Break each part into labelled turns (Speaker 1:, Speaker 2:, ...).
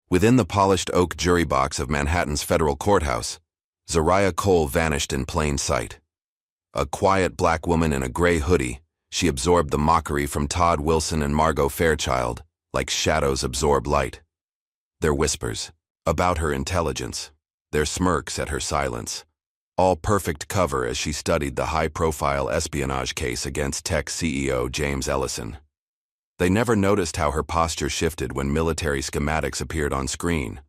Speaker 1: Within the polished oak jury box of Manhattan's federal courthouse, Zariah Cole vanished in plain sight. A quiet black woman in a gray hoodie, she absorbed the mockery from Todd Wilson and Margot Fairchild, like shadows absorb light. Their whispers, about her intelligence, their smirks at her silence, all perfect cover as she studied the high-profile espionage case against tech CEO James Ellison. They never noticed how her posture shifted when military schematics appeared on screen,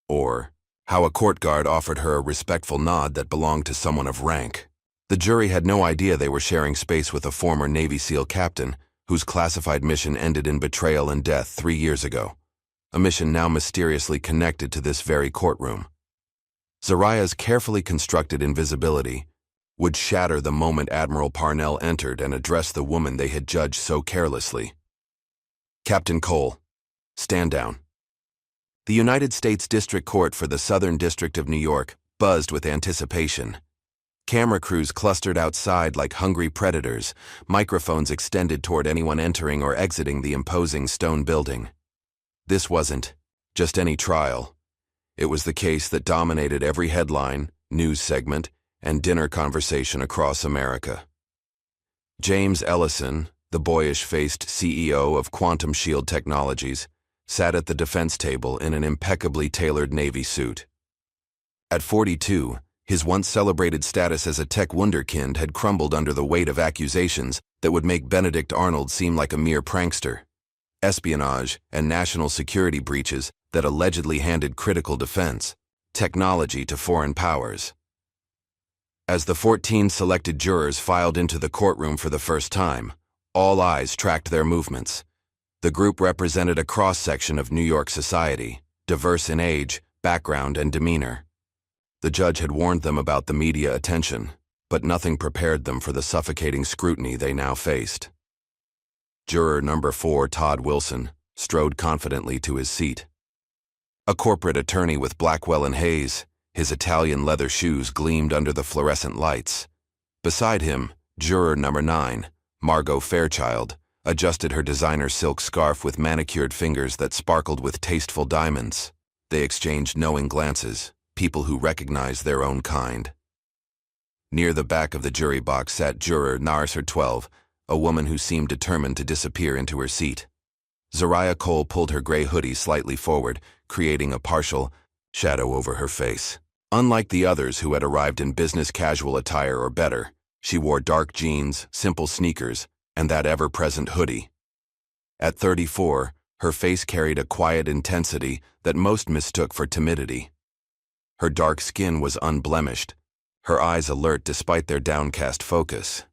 Speaker 1: or how a court guard offered her a respectful nod that belonged to someone of rank. The jury had no idea they were sharing space with a former Navy SEAL captain whose classified mission ended in betrayal and death 3 years ago, a mission now mysteriously connected to this very courtroom. Zariah's carefully constructed invisibility would shatter the moment Admiral Parnell entered and addressed the woman they had judged so carelessly. "Captain Cole, stand down." The United States District Court for the Southern District of New York buzzed with anticipation. Camera crews clustered outside like hungry predators, microphones extended toward anyone entering or exiting the imposing stone building. This wasn't just any trial. It was the case that dominated every headline, news segment, and dinner conversation across America. James Ellison, the boyish-faced CEO of Quantum Shield Technologies, sat at the defense table in an impeccably tailored Navy suit. At 42, his once-celebrated status as a tech wunderkind had crumbled under the weight of accusations that would make Benedict Arnold seem like a mere prankster. Espionage and national security breaches that allegedly handed critical defense technology to foreign powers. As the 14 selected jurors filed into the courtroom for the first time, all eyes tracked their movements. The group represented a cross-section of New York society, diverse in age, background, and demeanor. The judge had warned them about the media attention, but nothing prepared them for the suffocating scrutiny they now faced. Juror number 4, Todd Wilson, strode confidently to his seat. A corporate attorney with Blackwell and Hayes, his Italian leather shoes gleamed under the fluorescent lights. Beside him, juror number 9, Margot Fairchild, adjusted her designer silk scarf with manicured fingers that sparkled with tasteful diamonds. They exchanged knowing glances, people who recognized their own kind. Near the back of the jury box sat juror number 12, a woman who seemed determined to disappear into her seat. Zariah Cole pulled her gray hoodie slightly forward, creating a partial shadow over her face. Unlike the others who had arrived in business casual attire or better, she wore dark jeans, simple sneakers, and that ever-present hoodie. At 34, her face carried a quiet intensity that most mistook for timidity. Her dark skin was unblemished, her eyes alert despite their downcast focus.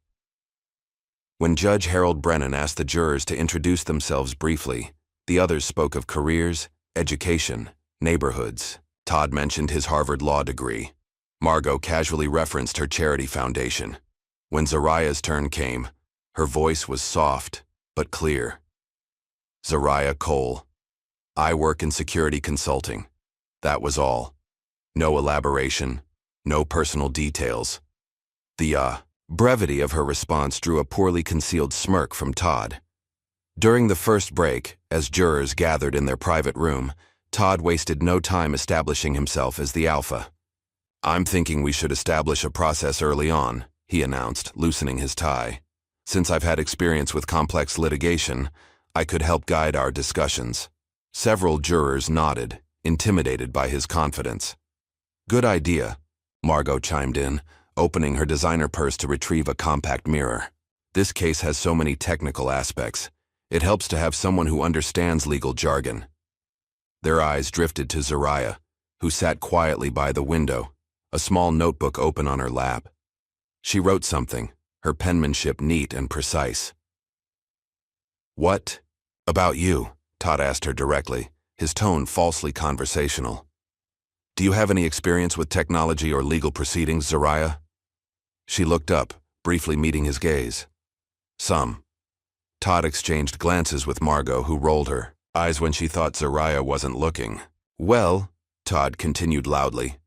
Speaker 1: When Judge Harold Brennan asked the jurors to introduce themselves briefly, the others spoke of careers, education, neighborhoods. Todd mentioned his Harvard Law degree. Margot casually referenced her charity foundation. When Zariah's turn came, her voice was soft but clear. "Zariah Cole. I work in security consulting." That was all. No elaboration, no personal details. The brevity of her response drew a poorly concealed smirk from Todd. During the first break, as jurors gathered in their private room, Todd wasted no time establishing himself as the alpha. "I'm thinking we should establish a process early on," he announced, loosening his tie. "Since I've had experience with complex litigation, I could help guide our discussions." Several jurors nodded, intimidated by his confidence. "Good idea," Margot chimed in, opening her designer purse to retrieve a compact mirror. "This case has so many technical aspects. It helps to have someone who understands legal jargon." Their eyes drifted to Zariah, who sat quietly by the window, a small notebook open on her lap. She wrote something, her penmanship neat and precise. "What about you?" Todd asked her directly, his tone falsely conversational. "Do you have any experience with technology or legal proceedings, Zariah?" She looked up, briefly meeting his gaze. "Some." Todd exchanged glances with Margot, who rolled her eyes when she thought Zariah wasn't looking. "Well," Todd continued loudly,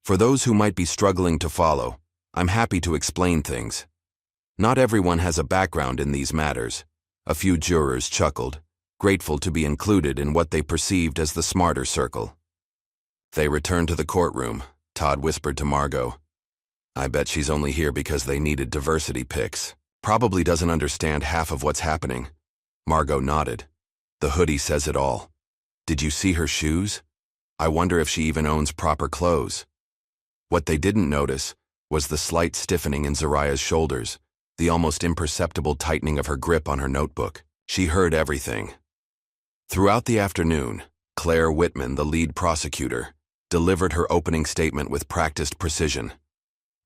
Speaker 1: "for those who might be struggling to follow, I'm happy to explain things. Not everyone has a background in these matters." A few jurors chuckled. grateful to be included in what they perceived as the smarter circle. They returned to the courtroom. Todd whispered to Margot, "I bet she's only here because they needed diversity picks. Probably doesn't understand half of what's happening." Margot nodded. "The hoodie says it all. Did you see her shoes? I wonder if she even owns proper clothes." What they didn't notice was the slight stiffening in Zariah's shoulders, the almost imperceptible tightening of her grip on her notebook. She heard everything. Throughout the afternoon, Claire Whitman, the lead prosecutor, delivered her opening statement with practiced precision.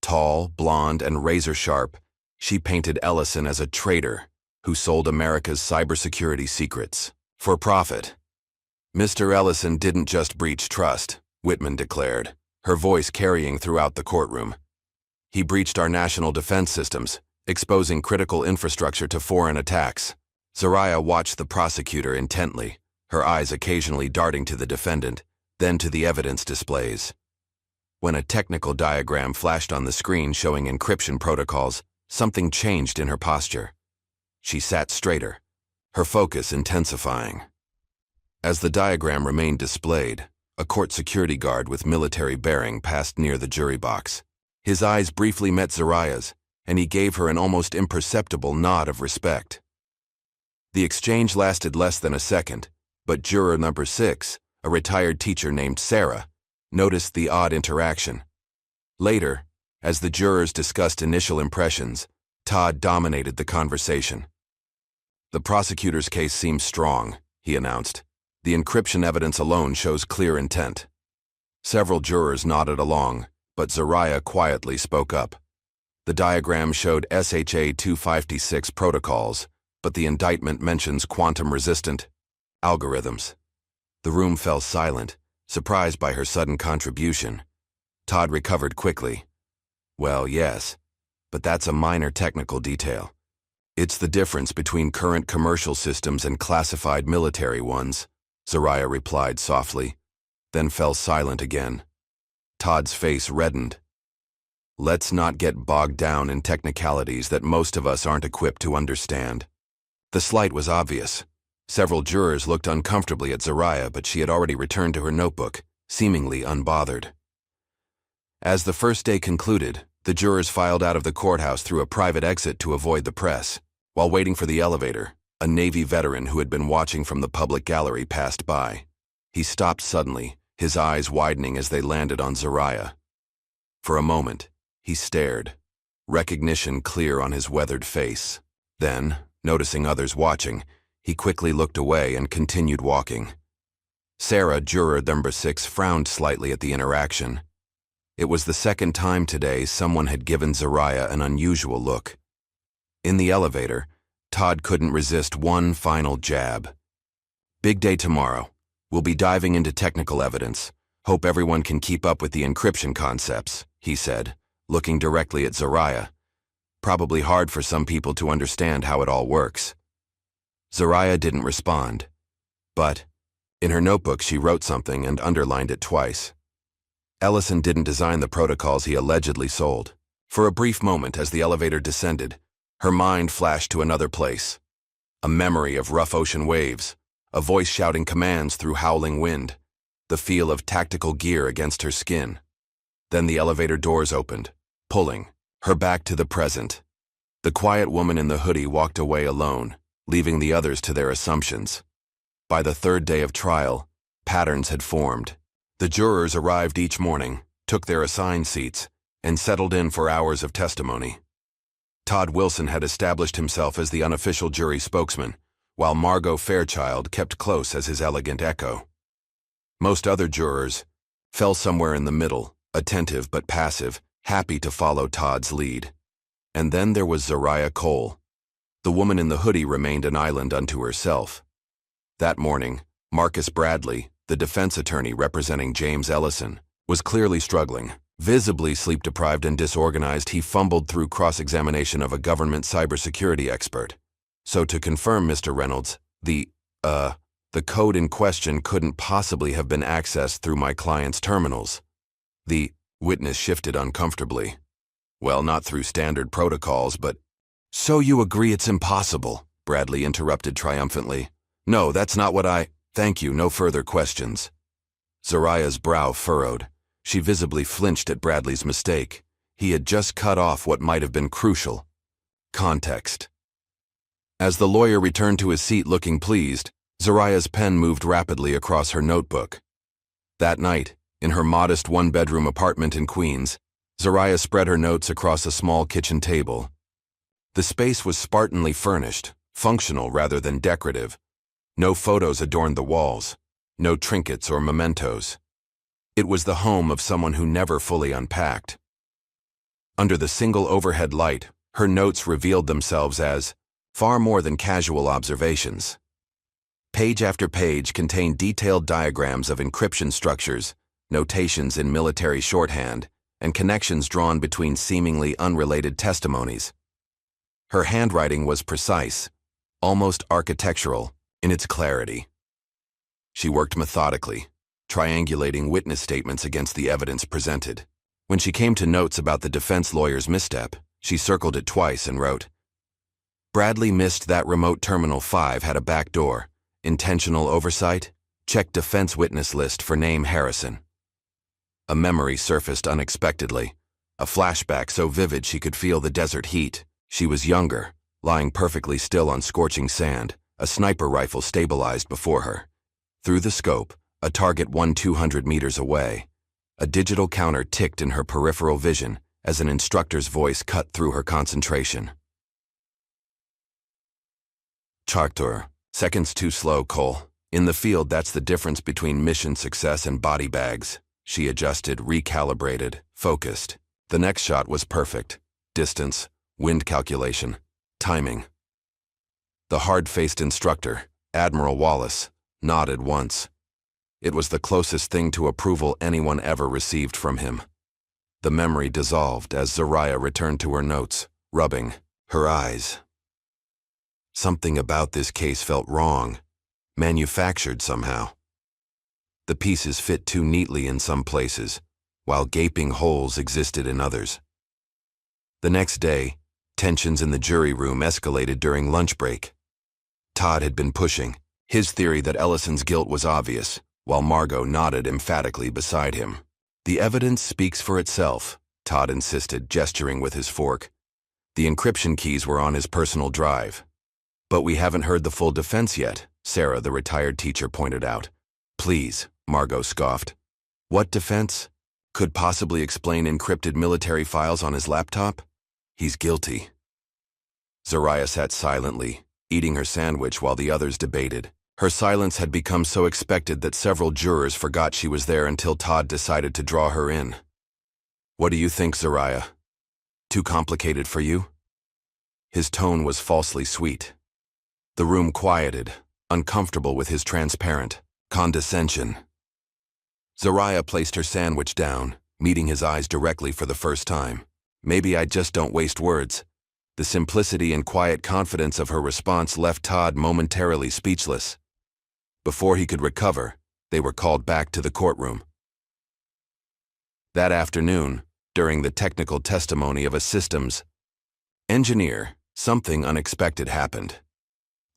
Speaker 1: Tall, blonde, and razor-sharp, she painted Ellison as a traitor who sold America's cybersecurity secrets for profit. "Mr. Ellison didn't just breach trust," Whitman declared, her voice carrying throughout the courtroom. "He breached our national defense systems, exposing critical infrastructure to foreign attacks." Zariah watched the prosecutor intently, her eyes occasionally darting to the defendant, then to the evidence displays. When a technical diagram flashed on the screen showing encryption protocols, something changed in her posture. She sat straighter, her focus intensifying. As the diagram remained displayed, a court security guard with military bearing passed near the jury box. His eyes briefly met Zariah's, and he gave her an almost imperceptible nod of respect. The exchange lasted less than a second, but juror number 6, a retired teacher named Sarah, noticed the odd interaction. Later, as the jurors discussed initial impressions, Todd dominated the conversation. "The prosecutor's case seems strong," he announced. "The encryption evidence alone shows clear intent." Several jurors nodded along, but Zariah quietly spoke up. "The diagram showed SHA-256 protocols, but the indictment mentions quantum-resistant algorithms." The room fell silent, surprised by her sudden contribution. Todd recovered quickly. "Well, yes, but that's a minor technical detail. It's the difference between current commercial systems and classified military ones," Zariah replied softly, then fell silent again. Todd's face reddened. "Let's not get bogged down in technicalities that most of us aren't equipped to understand." The slight was obvious. Several jurors looked uncomfortably at Zariah, but she had already returned to her notebook, seemingly unbothered. As the first day concluded, the jurors filed out of the courthouse through a private exit to avoid the press. While waiting for the elevator, a Navy veteran who had been watching from the public gallery passed by. He stopped suddenly, his eyes widening as they landed on Zariah. For a moment, he stared, recognition clear on his weathered face. Then, noticing others watching, he quickly looked away and continued walking. Sarah, juror number 6, frowned slightly at the interaction. It was the second time today someone had given Zariah an unusual look. In the elevator, Todd couldn't resist one final jab. "Big day tomorrow. We'll be diving into technical evidence. Hope everyone can keep up with the encryption concepts," he said, looking directly at Zariah. "Probably hard for some people to understand how it all works." Zariah didn't respond, but in her notebook she wrote something and underlined it twice. Ellison didn't design the protocols he allegedly sold. For a brief moment as the elevator descended, her mind flashed to another place. A memory of rough ocean waves, a voice shouting commands through howling wind, the feel of tactical gear against her skin. Then the elevator doors opened, pulling her back to the present. The quiet woman in the hoodie walked away alone, leaving the others to their assumptions. By the third day of trial, patterns had formed. The jurors arrived each morning, took their assigned seats, and settled in for hours of testimony. Todd Wilson had established himself as the unofficial jury spokesman, while Margot Fairchild kept close as his elegant echo. Most other jurors fell somewhere in the middle, attentive but passive, happy to follow Todd's lead. And then there was Zariah Cole. The woman in the hoodie remained an island unto herself. That morning, Marcus Bradley, the defense attorney representing James Ellison, was clearly struggling. Visibly sleep-deprived and disorganized, he fumbled through cross-examination of a government cybersecurity expert. "So to confirm, Mr. Reynolds, the code in question couldn't possibly have been accessed through my client's terminals." The witness shifted uncomfortably. "Well, not through standard protocols, but—" "So you agree it's impossible?" Bradley interrupted triumphantly. No, that's not what I— Thank you, no further questions. Zariah's brow furrowed. She visibly flinched at Bradley's mistake. He had just cut off what might have been crucial. Context. As the lawyer returned to his seat looking pleased, Zariah's pen moved rapidly across her notebook. That night, in her modest one-bedroom apartment in Queens, Zariah spread her notes across a small kitchen table. The space was spartanly furnished, functional rather than decorative. No photos adorned the walls, no trinkets or mementos. It was the home of someone who never fully unpacked. Under the single overhead light, her notes revealed themselves as far more than casual observations. Page after page contained detailed diagrams of encryption structures, notations in military shorthand, and connections drawn between seemingly unrelated testimonies. Her handwriting was precise, almost architectural, in its clarity. She worked methodically, triangulating witness statements against the evidence presented. When she came to notes about the defense lawyer's misstep, she circled it twice and wrote, "Bradley missed that remote Terminal 5 had a back door. Intentional oversight? Check defense witness list for name Harrison." A memory surfaced unexpectedly, a flashback so vivid she could feel the desert heat. She was younger, lying perfectly still on scorching sand, a sniper rifle stabilized before her. Through the scope, a target 200 meters away. A digital counter ticked in her peripheral vision as an instructor's voice cut through her concentration. Chartur, seconds too slow, Cole. In the field, that's the difference between mission success and body bags. She adjusted, recalibrated, focused. The next shot was perfect. Distance, wind calculation, timing. The hard-faced instructor, Admiral Wallace, nodded once. It was the closest thing to approval anyone ever received from him. The memory dissolved as Zariah returned to her notes, rubbing her eyes. Something about this case felt wrong, manufactured somehow. The pieces fit too neatly in some places, while gaping holes existed in others. The next day, tensions in the jury room escalated during lunch break. Todd had been pushing, his theory that Ellison's guilt was obvious, while Margot nodded emphatically beside him. "The evidence speaks for itself," Todd insisted, gesturing with his fork. "The encryption keys were on his personal drive." "But we haven't heard the full defense yet," Sarah, the retired teacher, pointed out. "Please," Margot scoffed. "What defense? Could possibly explain encrypted military files on his laptop? He's guilty." Zariah sat silently, eating her sandwich while the others debated. Her silence had become so expected that several jurors forgot she was there until Todd decided to draw her in. "What do you think, Zariah? Too complicated for you?" His tone was falsely sweet. The room quieted, uncomfortable with his transparent condescension. Zariah placed her sandwich down, meeting his eyes directly for the first time. "Maybe I just don't waste words." The simplicity and quiet confidence of her response left Todd momentarily speechless. Before he could recover, they were called back to the courtroom. That afternoon, during the technical testimony of a systems engineer, something unexpected happened.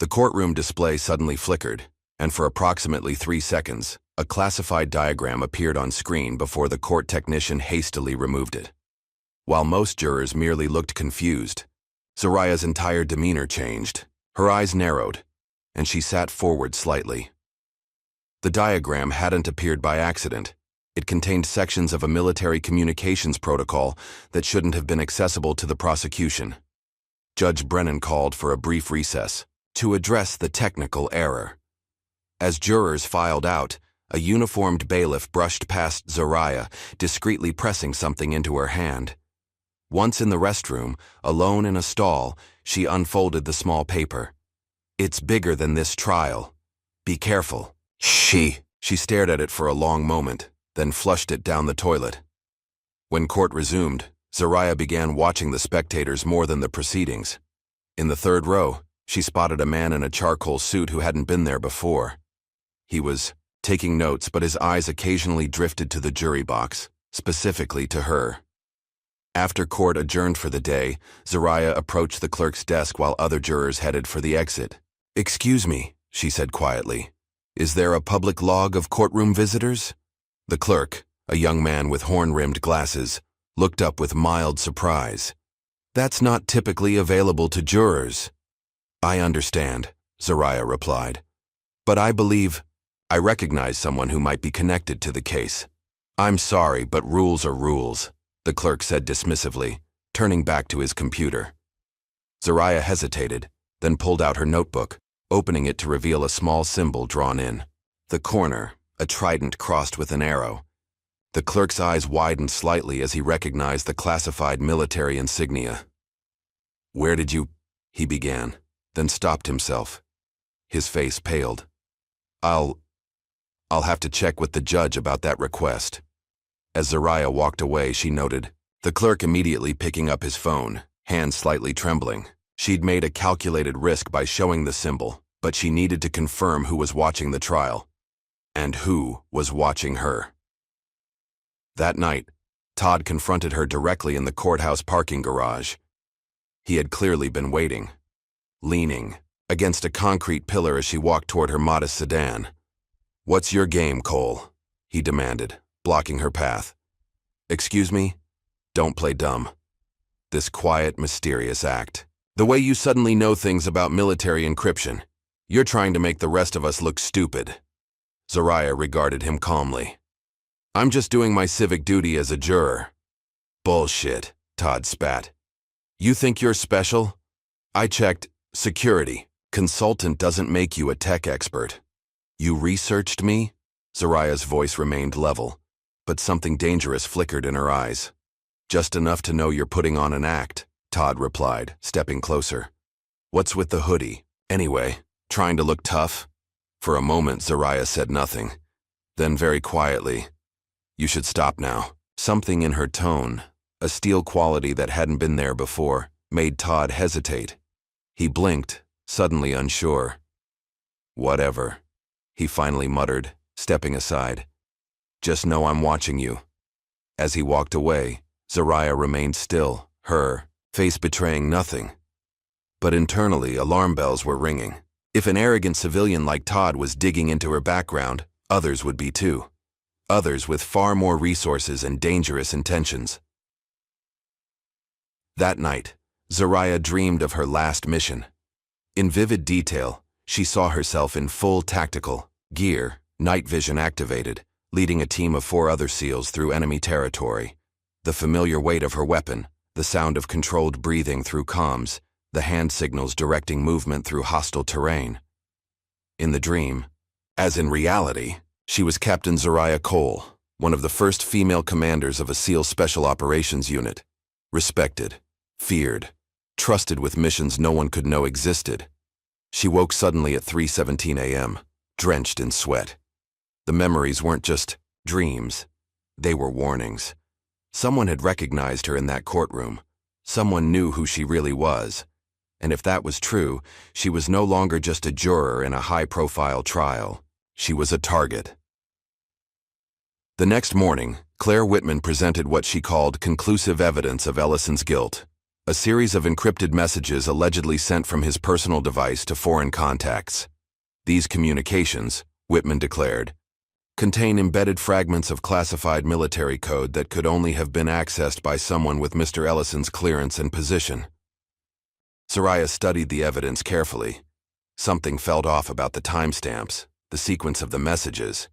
Speaker 1: The courtroom display suddenly flickered, and for approximately 3 seconds, a classified diagram appeared on screen before the court technician hastily removed it. While most jurors merely looked confused, Zariah's entire demeanor changed. Her eyes narrowed, and she sat forward slightly. The diagram hadn't appeared by accident. It contained sections of a military communications protocol that shouldn't have been accessible to the prosecution. Judge Brennan called for a brief recess to address the technical error. As jurors filed out, a uniformed bailiff brushed past Zariah, discreetly pressing something into her hand. Once in the restroom, alone in a stall, she unfolded the small paper. "It's bigger than this trial. Be careful." She stared at it for a long moment, then flushed it down the toilet. When court resumed, Zariah began watching the spectators more than the proceedings. In the third row, she spotted a man in a charcoal suit who hadn't been there before. He was taking notes, but his eyes occasionally drifted to the jury box, specifically to her. After court adjourned for the day, Zariah approached the clerk's desk while other jurors headed for the exit. "Excuse me," she said quietly. Is there a public log of courtroom visitors? The clerk, a young man with horn-rimmed glasses, looked up with mild surprise. That's not typically available to jurors. I understand, Zariah replied. But I recognize someone who might be connected to the case. I'm sorry, but rules are rules, the clerk said dismissively, turning back to his computer. Zariah hesitated, then pulled out her notebook, opening it to reveal a small symbol drawn in. The corner, a trident crossed with an arrow. The clerk's eyes widened slightly as he recognized the classified military insignia. Where did you... he began, then stopped himself. His face paled. I'll have to check with the judge about that request. As Zariah walked away, she noted, the clerk immediately picking up his phone, hands slightly trembling. She'd made a calculated risk by showing the symbol, but she needed to confirm who was watching the trial. And who was watching her. That night, Todd confronted her directly in the courthouse parking garage. He had clearly been waiting, leaning against a concrete pillar as she walked toward her modest sedan. What's your game, Cole? He demanded, blocking her path. Excuse me? Don't play dumb. This quiet, mysterious act. The way you suddenly know things about military encryption. You're trying to make the rest of us look stupid. Zariah regarded him calmly. I'm just doing my civic duty as a juror. Bullshit, Todd spat. You think you're special? I checked. Security. Consultant doesn't make you a tech expert. You researched me? Zariah's voice remained level, but something dangerous flickered in her eyes. Just enough to know you're putting on an act, Todd replied, stepping closer. What's with the hoodie, anyway? Trying to look tough? For a moment, Zariah said nothing. Then very quietly, you should stop now. Something in her tone, a steel quality that hadn't been there before, made Todd hesitate. He blinked, suddenly unsure. Whatever, he finally muttered, stepping aside. Just know I'm watching you. As he walked away, Zariah remained still, her face betraying nothing. But internally, alarm bells were ringing. If an arrogant civilian like Todd was digging into her background, others would be too. Others with far more resources and dangerous intentions. That night, Zariah dreamed of her last mission. In vivid detail, she saw herself in full tactical gear, night vision activated, leading a team of 4 other SEALs through enemy territory. The familiar weight of her weapon, the sound of controlled breathing through comms, the hand signals directing movement through hostile terrain. In the dream, as in reality, she was Captain Zariah Cole, one of the first female commanders of a SEAL Special Operations Unit. Respected, feared, trusted with missions no one could know existed. She woke suddenly at 3:17 a.m., drenched in sweat. The memories weren't just dreams, they were warnings. Someone had recognized her in that courtroom. Someone knew who she really was. And if that was true, she was no longer just a juror in a high-profile trial. She was a target. The next morning, Claire Whitman presented what she called conclusive evidence of Ellison's guilt, a series of encrypted messages allegedly sent from his personal device to foreign contacts. These communications, Whitman declared, contain embedded fragments of classified military code that could only have been accessed by someone with Mr. Ellison's clearance and position. Zariah studied the evidence carefully. Something felt off about the timestamps, the sequence of the messages.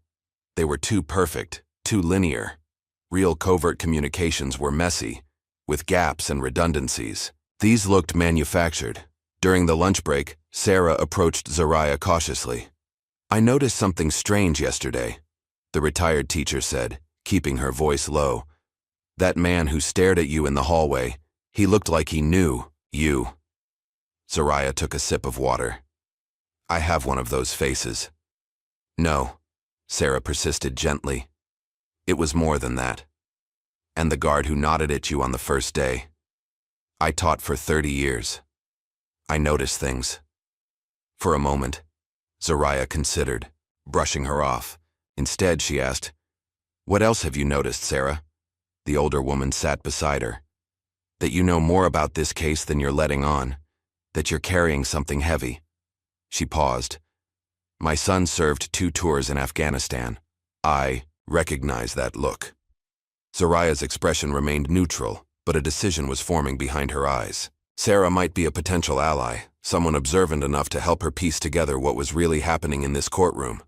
Speaker 1: They were too perfect, too linear. Real covert communications were messy, with gaps and redundancies. These looked manufactured. During the lunch break, Sarah approached Zariah cautiously. I noticed something strange yesterday, the retired teacher said, keeping her voice low. That man who stared at you in the hallway, he looked like he knew you. Zariah took a sip of water. I have one of those faces. No, Sarah persisted gently. It was more than that. And the guard who nodded at you on the first day. I taught for 30 years. I noticed things. For a moment, Zariah considered, brushing her off. Instead, she asked, What else have you noticed, Sarah? The older woman sat beside her. That you know more about this case than you're letting on. That you're carrying something heavy. She paused, My son served 2 tours in Afghanistan. I recognize that look. Zaraya's expression remained neutral, but a decision was forming behind her eyes. Sarah might be a potential ally, someone observant enough to help her piece together what was really happening in this courtroom.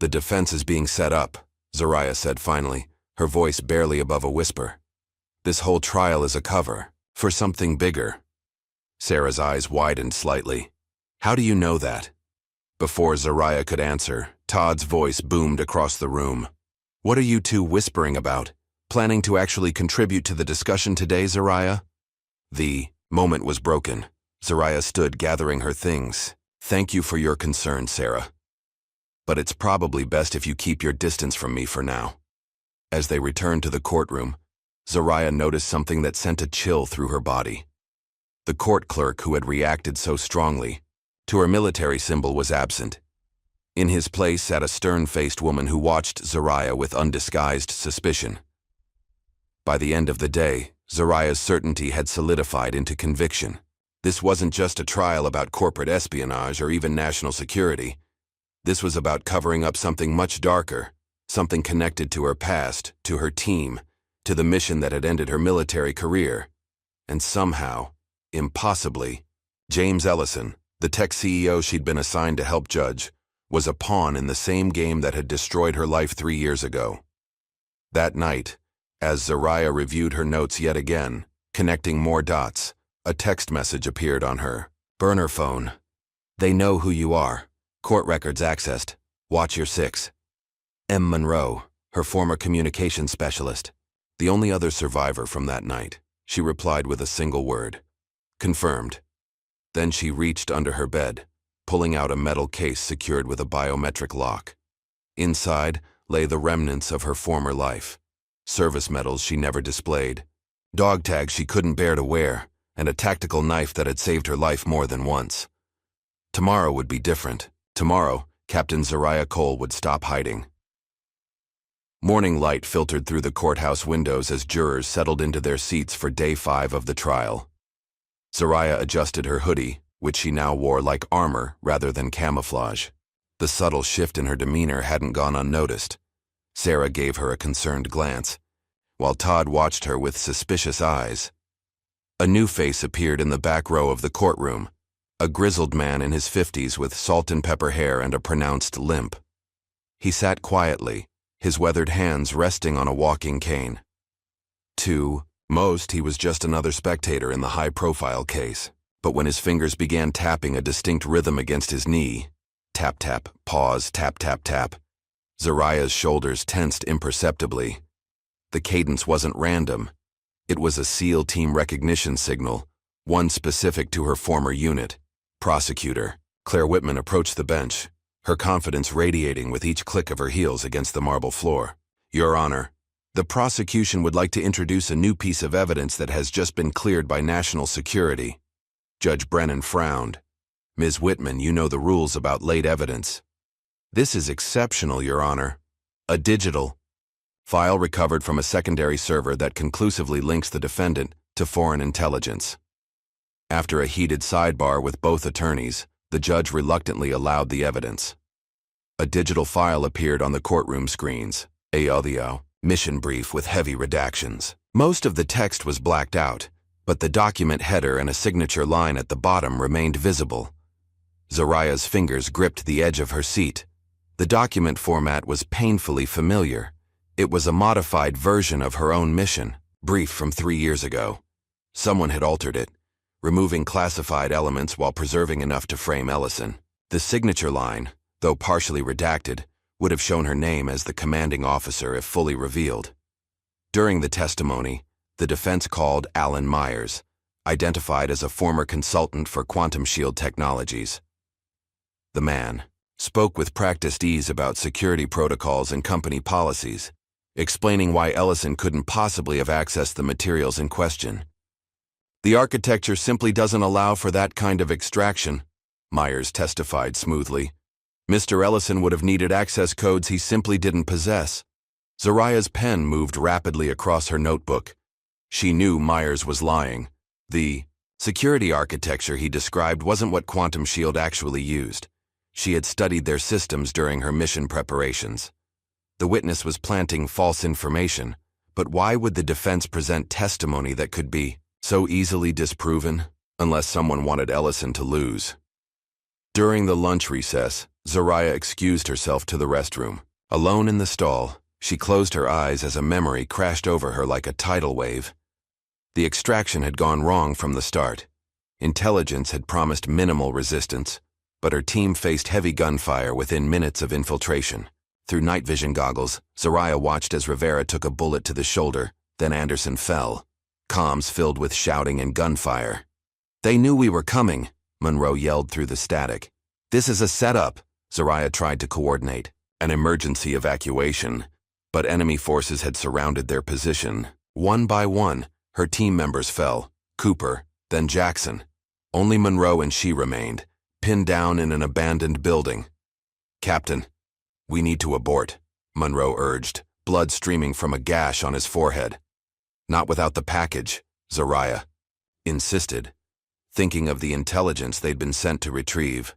Speaker 1: The defense is being set up, Zaraya said finally, her voice barely above a whisper. This whole trial is a cover for something bigger. Sarah's eyes widened slightly. How do you know that? Before Zaraya could answer, Todd's voice boomed across the room. What are you two whispering about? Planning to actually contribute to the discussion today, Zaraya? The moment was broken. Zaraya stood gathering her things. Thank you for your concern, Sarah. But it's probably best if you keep your distance from me for now. As they returned to the courtroom, Zaraya noticed something that sent a chill through her body. The court clerk who had reacted so strongly to her military symbol was absent. In his place sat a stern-faced woman who watched Zaraya with undisguised suspicion. By the end of the day, Zaraya's certainty had solidified into conviction. This wasn't just a trial about corporate espionage or even national security. This was about covering up something much darker, something connected to her past, to her team, to the mission that had ended her military career. And somehow, impossibly, James Ellison, the tech CEO she'd been assigned to help judge, was a pawn in the same game that had destroyed her life 3 years ago. That night, as Zaraya reviewed her notes yet again, connecting more dots, a text message appeared on her burner phone. They know who you are. Court records accessed. Watch your 6. M. Monroe, her former communications specialist. The only other survivor from that night. She replied with a single word. Confirmed. Then she reached under her bed, pulling out a metal case secured with a biometric lock. Inside lay the remnants of her former life. Service medals she never displayed, dog tags she couldn't bear to wear, and a tactical knife that had saved her life more than once. Tomorrow would be different. Tomorrow, Captain Zaraya Cole would stop hiding. Morning light filtered through the courthouse windows as jurors settled into their seats for day 5 of the trial. Zaraya adjusted her hoodie, which she now wore like armor rather than camouflage. The subtle shift in her demeanor hadn't gone unnoticed. Sarah gave her a concerned glance, while Todd watched her with suspicious eyes. A new face appeared in the back row of the courtroom, a grizzled man in his 50s with salt and pepper hair and a pronounced limp. He sat quietly, his weathered hands resting on a walking cane. To most, he was just another spectator in the high-profile case, but when his fingers began tapping a distinct rhythm against his knee, tap-tap, pause, tap-tap-tap, Zaraya's shoulders tensed imperceptibly. The cadence wasn't random. It was a SEAL team recognition signal, one specific to her former unit. Prosecutor Claire Whitman approached the bench, her confidence radiating with each click of her heels against the marble floor. Your Honor, the prosecution would like to introduce a new piece of evidence that has just been cleared by national security. Judge Brennan frowned. Ms. Whitman, you know the rules about late evidence. This is exceptional, Your Honor. A digital file recovered from a secondary server that conclusively links the defendant to foreign intelligence. After a heated sidebar with both attorneys, the judge reluctantly allowed the evidence. A digital file appeared on the courtroom screens, a audio mission brief with heavy redactions. Most of the text was blacked out, but the document header and a signature line at the bottom remained visible. Zaraya's fingers gripped the edge of her seat. The document format was painfully familiar. It was a modified version of her own mission, brief from 3 years ago. Someone had altered it, removing classified elements while preserving enough to frame Ellison. The signature line, though partially redacted, would have shown her name as the commanding officer if fully revealed. During the testimony, the defense called Alan Myers, identified as a former consultant for quantum shield technologies. The man spoke with practiced ease about security protocols and company policies, explaining why Ellison couldn't possibly have accessed the materials in question. The architecture simply doesn't allow for that kind of extraction, Myers testified smoothly. Mr. Ellison would have needed access codes he simply didn't possess. Zaraya's pen moved rapidly across her notebook. She knew Myers was lying. The security architecture he described wasn't what Quantum Shield actually used. She had studied their systems during her mission preparations. The witness was planting false information, but why would the defense present testimony that could be so easily disproven, unless someone wanted Ellison to lose? During the lunch recess, Zariah excused herself to the restroom. Alone in the stall, she closed her eyes as a memory crashed over her like a tidal wave. The extraction had gone wrong from the start. Intelligence had promised minimal resistance, but her team faced heavy gunfire within minutes of infiltration. Through night vision goggles, Zariah watched as Rivera took a bullet to the shoulder, then Anderson fell. Comms filled with shouting and gunfire. "They knew we were coming," Monroe yelled through the static. "This is a setup." Zariah tried to coordinate an emergency evacuation, but enemy forces had surrounded their position. One by one, her team members fell, Cooper, then Jackson. Only Monroe and she remained, pinned down in an abandoned building. "Captain, we need to abort," Monroe urged, blood streaming from a gash on his forehead. "Not without the package," Zariah insisted, thinking of the intelligence they'd been sent to retrieve.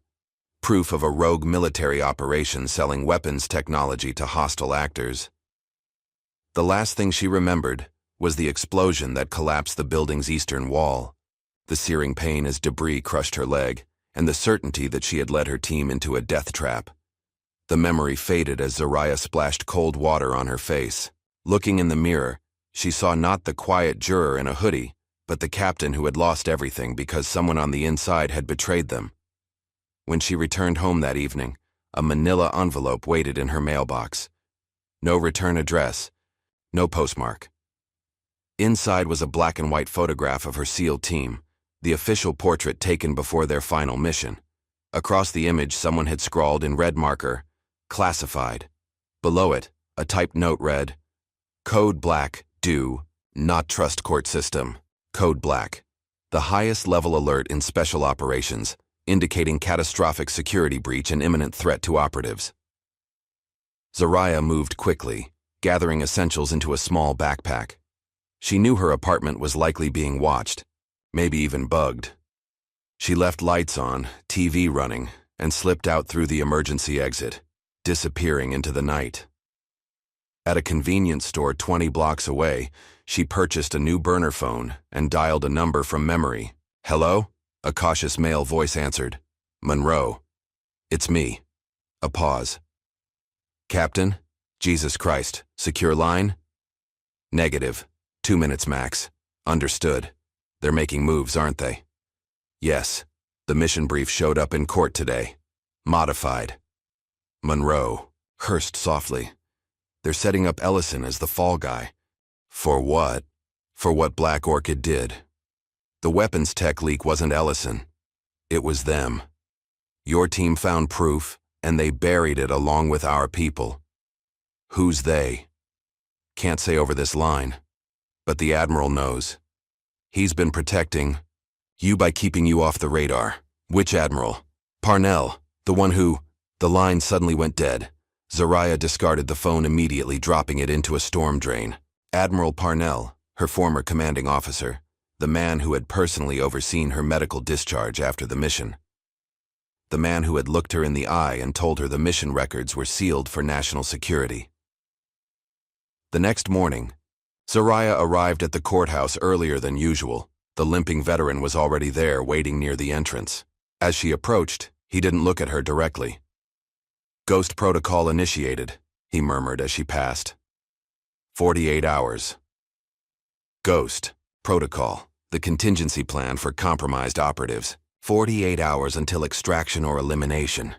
Speaker 1: Proof of a rogue military operation selling weapons technology to hostile actors. The last thing she remembered was the explosion that collapsed the building's eastern wall, the searing pain as debris crushed her leg, and the certainty that she had led her team into a death trap. The memory faded as Zariah splashed cold water on her face. Looking in the mirror, she saw not the quiet juror in a hoodie, but the captain who had lost everything because someone on the inside had betrayed them. When she returned home that evening, a manila envelope waited in her mailbox. No return address, no postmark. Inside was a black and white photograph of her SEAL team, the official portrait taken before their final mission. Across the image, someone had scrawled in red marker, "Classified." Below it, a typed note read, "Code Black, do not trust court system." Code Black, the highest level alert in special operations, indicating catastrophic security breach and imminent threat to operatives. Zariah moved quickly, gathering essentials into a small backpack. She knew her apartment was likely being watched, maybe even bugged. She left lights on, TV running, and slipped out through the emergency exit, disappearing into the night. At a convenience store 20 blocks away, she purchased a new burner phone and dialed a number from memory. "Hello?" A cautious male voice answered. "Monroe." "It's me." A pause. "Captain? Jesus Christ. Secure line?" "Negative. 2 minutes max." "Understood. They're making moves, aren't they?" "Yes. The mission brief showed up in court today. Modified." Monroe cursed softly. "They're setting up Ellison as the fall guy." "For what?" "For what Black Orchid did. The weapons tech leak wasn't Ellison. It was them. Your team found proof, and they buried it along with our people." "Who's they?" "Can't say over this line. But the Admiral knows. He's been protecting you by keeping you off the radar." "Which Admiral?" "Parnell, the one who—" The line suddenly went dead. Zariah discarded the phone immediately, dropping it into a storm drain. Admiral Parnell, her former commanding officer, the man who had personally overseen her medical discharge after the mission. The man who had looked her in the eye and told her the mission records were sealed for national security. The next morning, Zariah arrived at the courthouse earlier than usual. The limping veteran was already there, waiting near the entrance. As she approached, he didn't look at her directly. "Ghost protocol initiated," he murmured as she passed. 48 hours. Ghost protocol, the contingency plan for compromised operatives. 48 hours until extraction or elimination.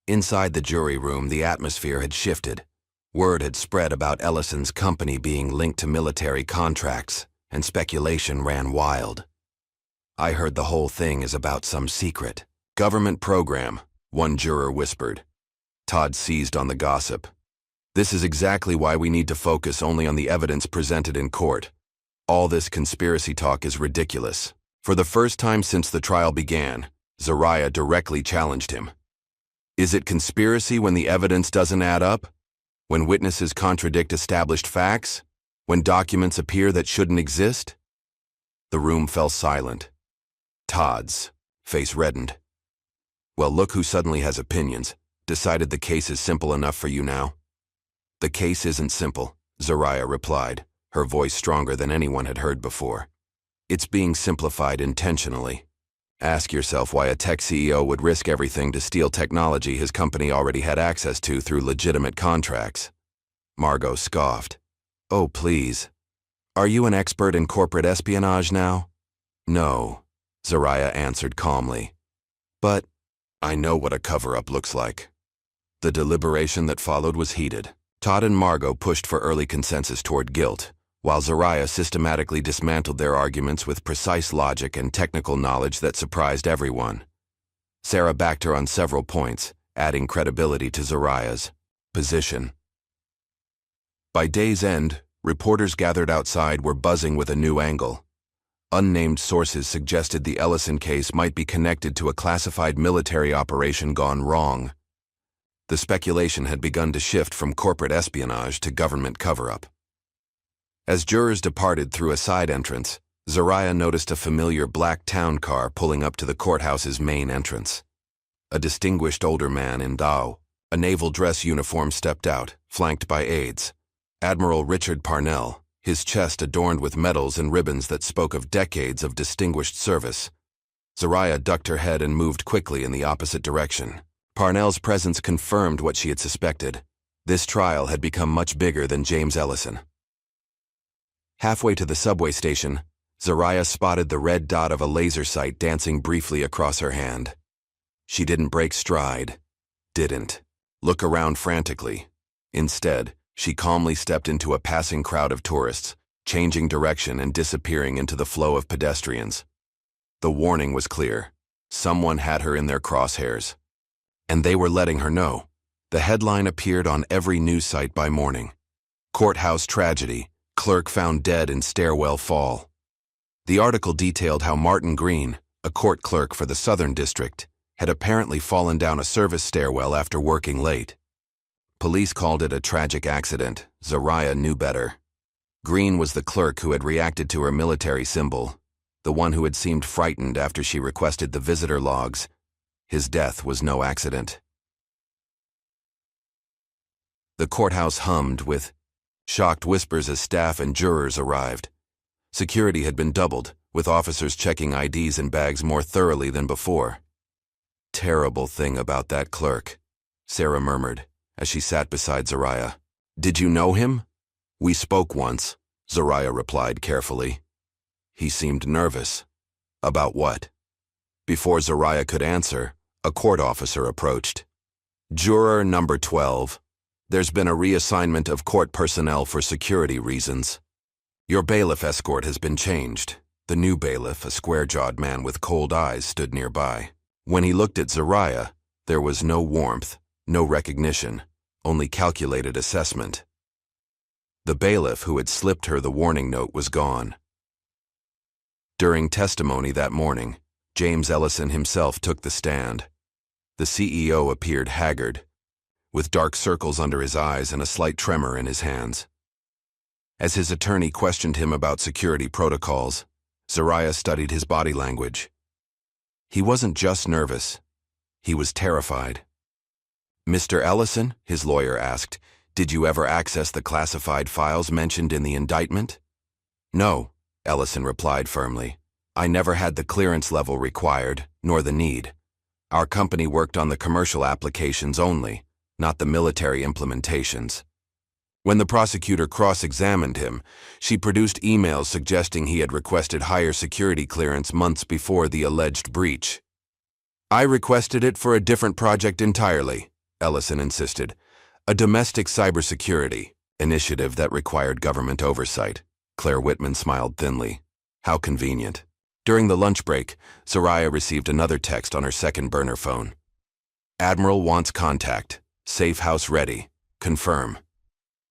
Speaker 1: Inside the jury room, the atmosphere had shifted. Word had spread about Ellison's company being linked to military contracts, and speculation ran wild. "I heard the whole thing is about some secret government program," one juror whispered. Todd seized on the gossip. "This is exactly why we need to focus only on the evidence presented in court. All this conspiracy talk is ridiculous." For the first time since the trial began, Zariah directly challenged him. "Is it conspiracy when the evidence doesn't add up? When witnesses contradict established facts? When documents appear that shouldn't exist?" The room fell silent. Todd's face reddened. Well, look who suddenly has opinions. Decided the case is simple enough for you now? The case isn't simple, Zariah replied, her voice stronger than anyone had heard before. It's being simplified intentionally. Ask yourself why a tech CEO would risk everything to steal technology his company already had access to through legitimate contracts. Margot scoffed. Oh, please. Are you an expert in corporate espionage now? No, Zariah answered calmly. But I know what a cover-up looks like. The deliberation that followed was heated. Todd and Margot pushed for early consensus toward guilt, while Zariah systematically dismantled their arguments with precise logic and technical knowledge that surprised everyone. Sarah backed her on several points, adding credibility to Zariah's position. By day's end, reporters gathered outside were buzzing with a new angle. Unnamed sources suggested the Ellison case might be connected to a classified military operation gone wrong. The speculation had begun to shift from corporate espionage to government cover-up. As jurors departed through a side entrance, Zariah noticed a familiar black town car pulling up to the courthouse's main entrance. A distinguished older man in a naval dress uniform stepped out, flanked by aides. Admiral Richard Parnell, his chest adorned with medals and ribbons that spoke of decades of distinguished service. Zariah ducked her head and moved quickly in the opposite direction. Parnell's presence confirmed what she had suspected. This trial had become much bigger than James Ellison. Halfway to the subway station, Zariah spotted the red dot of a laser sight dancing briefly across her hand. She didn't break stride. Didn't look around frantically. Instead, she calmly stepped into a passing crowd of tourists, changing direction and disappearing into the flow of pedestrians. The warning was clear. Someone had her in their crosshairs. And they were letting her know. The headline appeared on every news site by morning. Courthouse tragedy. Clerk found dead in stairwell fall. The article detailed how Martin Green, a court clerk for the Southern District, had apparently fallen down a service stairwell after working late. Police called it a tragic accident. Zariah knew better. Green was the clerk who had reacted to her military symbol, the one who had seemed frightened after she requested the visitor logs. His death was no accident. The courthouse hummed with shocked whispers as staff and jurors arrived. Security had been doubled, with officers checking IDs and bags more thoroughly than before. Terrible thing about that clerk, Sarah murmured, as she sat beside Zariah. Did you know him? We spoke once, Zariah replied carefully. He seemed nervous. About what? Before Zariah could answer, a court officer approached. Juror number 12. There's been a reassignment of court personnel for security reasons. Your bailiff escort has been changed. The new bailiff, a square-jawed man with cold eyes, stood nearby. When he looked at Zariah, there was no warmth, no recognition, only calculated assessment. The bailiff who had slipped her the warning note was gone. During testimony that morning, James Ellison himself took the stand. The CEO appeared haggard, with dark circles under his eyes and a slight tremor in his hands. As his attorney questioned him about security protocols, Zariah studied his body language. He wasn't just nervous. He was terrified. Mr. Ellison, his lawyer asked, did you ever access the classified files mentioned in the indictment? No, Ellison replied firmly. I never had the clearance level required, nor the need. Our company worked on the commercial applications only, not the military implementations. When the prosecutor cross-examined him, she produced emails suggesting he had requested higher security clearance months before the alleged breach. I requested it for a different project entirely, Ellison insisted. A domestic cybersecurity initiative that required government oversight. Claire Whitman smiled thinly. How convenient. During the lunch break, Zariah received another text on her second burner phone. Admiral wants contact. Safe house ready. Confirm.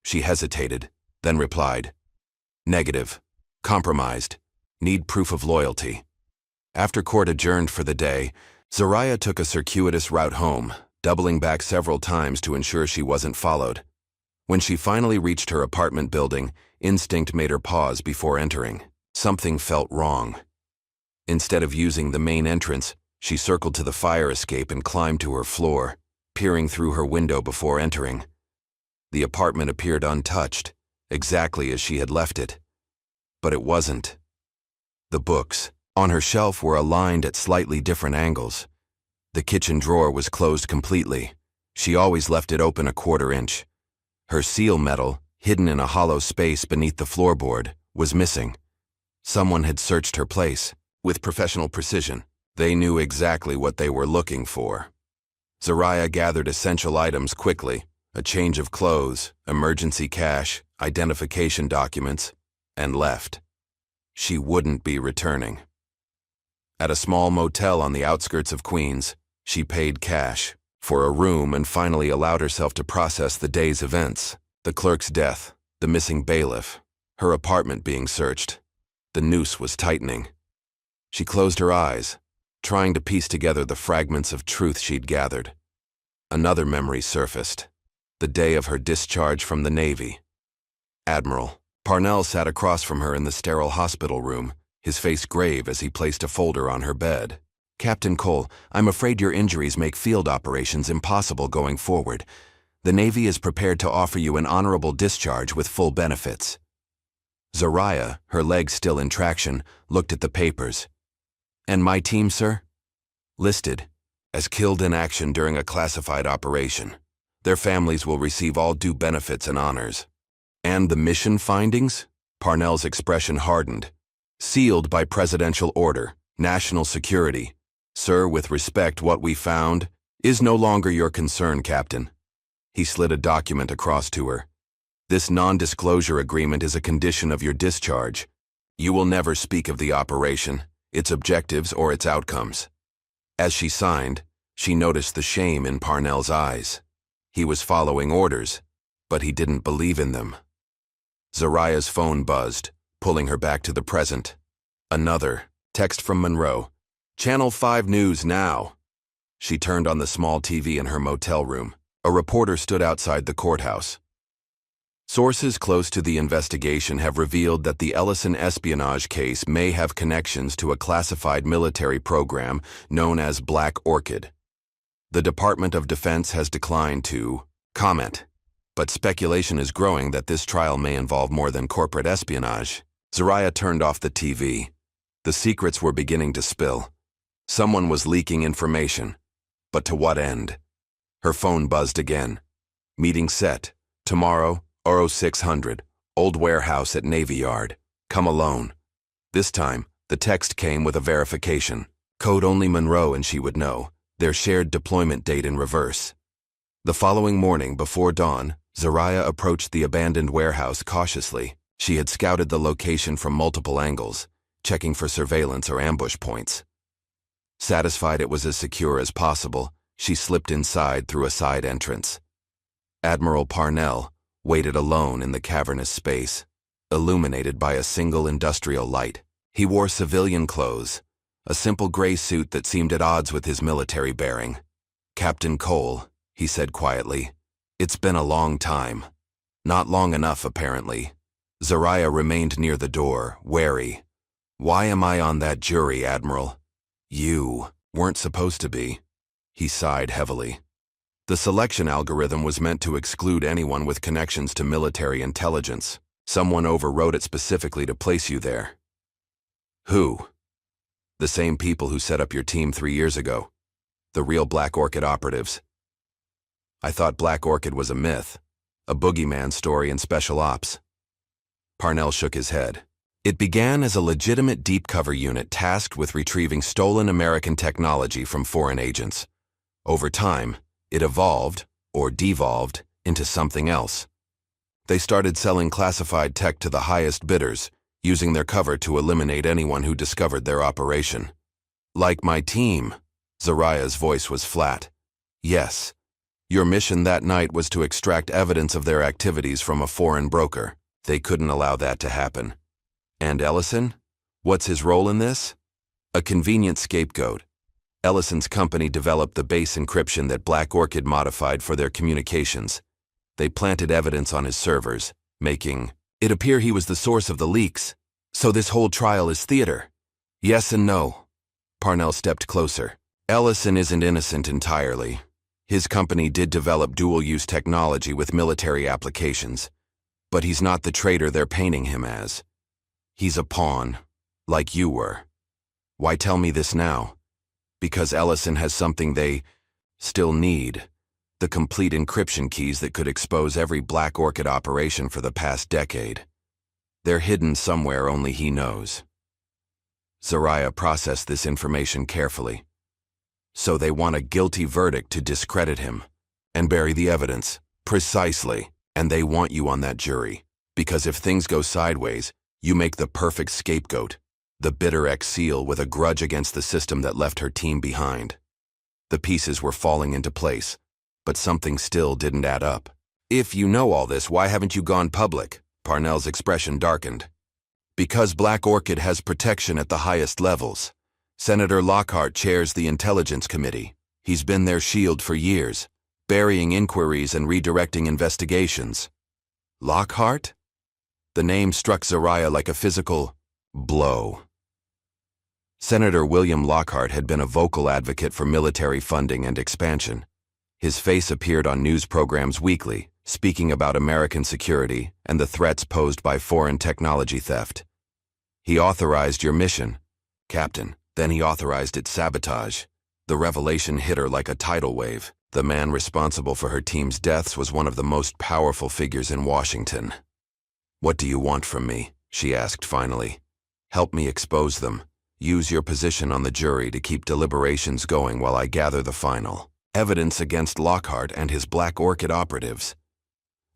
Speaker 1: She hesitated, then replied. Negative. Compromised. Need proof of loyalty. After court adjourned for the day, Zariah took a circuitous route home, doubling back several times to ensure she wasn't followed. When she finally reached her apartment building, instinct made her pause before entering. Something felt wrong. Instead of using the main entrance, She circled to the fire escape and climbed to her floor, peering through her window before entering. The apartment appeared untouched, exactly as she had left it. But it wasn't. The books on her shelf were aligned at slightly different angles. The kitchen drawer was closed completely. She always left it open a quarter inch. Her seal medal, hidden in a hollow space beneath the floorboard, was missing. Someone had searched her place with professional precision. They knew exactly what they were looking for. Zariah gathered essential items quickly, a change of clothes, emergency cash, identification documents, and left. She wouldn't be returning. At a small motel on the outskirts of Queens, she paid cash for a room and finally allowed herself to process the day's events: the clerk's death, the missing bailiff, her apartment being searched. The noose was tightening. She closed her eyes, trying to piece together the fragments of truth she'd gathered. Another memory surfaced: the day of her discharge from the Navy. Admiral Parnell sat across from her in the sterile hospital room, his face grave as he placed a folder on her bed. "Captain Cole, I'm afraid your injuries make field operations impossible going forward. The Navy is prepared to offer you an honorable discharge with full benefits." Zariah, her legs still in traction, looked at the papers. "And my team, sir?" "Listed as killed in action during a classified operation. Their families will receive all due benefits and honors." "And the mission findings?" Parnell's expression hardened. "Sealed by presidential order, national security. Sir, with respect, what we found is no longer your concern, Captain." He slid a document across to her. "This non-disclosure agreement is a condition of your discharge. You will never speak of the operation, its objectives, or its outcomes." As she signed, she noticed the shame in Parnell's eyes. He was following orders, but he didn't believe in them. Zariah's phone buzzed, pulling her back to the present. Another text from Monroe. "Channel 5 News now." She turned on the small TV in her motel room. A reporter stood outside the courthouse. "Sources close to the investigation have revealed that the Ellison espionage case may have connections to a classified military program known as Black Orchid. The Department of Defense has declined to comment, but speculation is growing that this trial may involve more than corporate espionage." Zariah turned off the TV. The secrets were beginning to spill. Someone was leaking information. But to what end? Her phone buzzed again. "Meeting set. Tomorrow, Oro 600, old warehouse at Navy Yard. Come alone." This time, the text came with a verification. Code only Monroe and she would know. Their shared deployment date in reverse. The following morning, before dawn, Zariah approached the abandoned warehouse cautiously. She had scouted the location from multiple angles, checking for surveillance or ambush points. Satisfied it was as secure as possible, she slipped inside through a side entrance. Admiral Parnell waited alone in the cavernous space, illuminated by a single industrial light. He wore civilian clothes, a simple gray suit that seemed at odds with his military bearing. "Captain Cole," he said quietly, "it's been a long time." Not long enough, apparently. Zariah remained near the door, wary. "Why am I on that jury, Admiral?" "You weren't supposed to be." He sighed heavily. "The selection algorithm was meant to exclude anyone with connections to military intelligence. Someone overwrote it specifically to place you there." "Who?" "The same people who set up your team 3 years ago. The real Black Orchid operatives." "I thought Black Orchid was a myth, a boogeyman story in special ops." Parnell shook his head. "It began as a legitimate deep cover unit tasked with retrieving stolen American technology from foreign agents. Over time, it evolved, or devolved, into something else. They started selling classified tech to the highest bidders, using their cover to eliminate anyone who discovered their operation." "Like my team." Zariah's voice was flat. "Yes. Your mission that night was to extract evidence of their activities from a foreign broker. They couldn't allow that to happen." "And Ellison? What's his role in this?" "A convenient scapegoat. Ellison's company developed the base encryption that Black Orchid modified for their communications. They planted evidence on his servers, making it appear he was the source of the leaks. So this whole trial is theater." "Yes and no." Parnell stepped closer. Ellison isn't innocent entirely. His company did develop dual-use technology with military applications, but he's not the traitor they're painting him as. He's a pawn, like you were. Why tell me this now? Because Ellison has something they still need. The complete encryption keys that could expose every Black Orchid operation for the past decade. They're hidden somewhere only he knows. Zariah processed this information carefully. So they want a guilty verdict to discredit him and bury the evidence. Precisely. And they want you on that jury. Because if things go sideways, you make the perfect scapegoat. The bitter ex-SEAL with a grudge against the system that left her team behind. The pieces were falling into place, but something still didn't add up. If you know all this, why haven't you gone public? Parnell's expression darkened. Because Black Orchid has protection at the highest levels. Senator Lockhart chairs the Intelligence Committee. He's been their shield for years, burying inquiries and redirecting investigations. Lockhart? The name struck Zariah like a physical blow. Senator William Lockhart had been a vocal advocate for military funding and expansion. His face appeared on news programs weekly, speaking about American security and the threats posed by foreign technology theft. He authorized your mission, Captain. Then he authorized its sabotage. The revelation hit her like a tidal wave. The man responsible for her team's deaths was one of the most powerful figures in Washington. What do you want from me? She asked finally. Help me expose them. Use your position on the jury to keep deliberations going while I gather the final evidence against Lockhart and his Black Orchid operatives.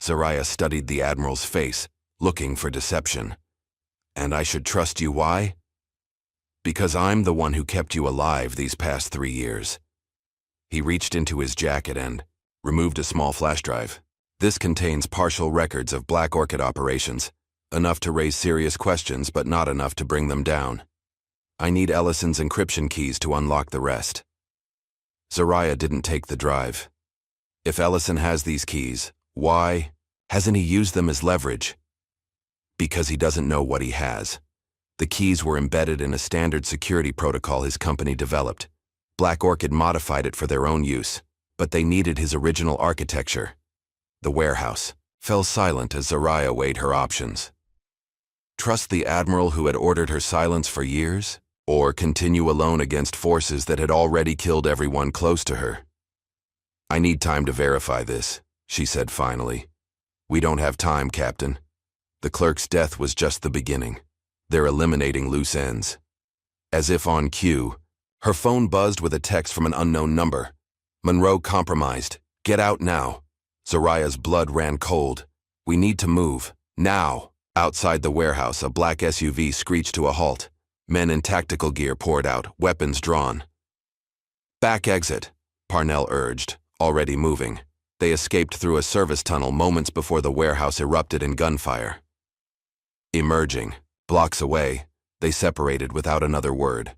Speaker 1: Zariah studied the Admiral's face, looking for deception. And I should trust you, why? Because I'm the one who kept you alive these past 3 years. He reached into his jacket and removed a small flash drive. This contains partial records of Black Orchid operations, enough to raise serious questions but not enough to bring them down. I need Ellison's encryption keys to unlock the rest. Zariah didn't take the drive. If Ellison has these keys, why hasn't he used them as leverage? Because he doesn't know what he has. The keys were embedded in a standard security protocol his company developed. Black Orchid modified it for their own use, but they needed his original architecture. The warehouse fell silent as Zariah weighed her options. Trust the Admiral who had ordered her silence for years? Or continue alone against forces that had already killed everyone close to her? I need time to verify this, she said finally. We don't have time, Captain. The clerk's death was just the beginning. They're eliminating loose ends. As if on cue, her phone buzzed with a text from an unknown number. Monroe compromised. Get out now. Zariah's blood ran cold. We need to move. Now. Outside the warehouse, a black SUV screeched to a halt. Men in tactical gear poured out, weapons drawn. Back exit, Parnell urged, already moving. They escaped through a service tunnel moments before the warehouse erupted in gunfire. Emerging, blocks away, they separated without another word.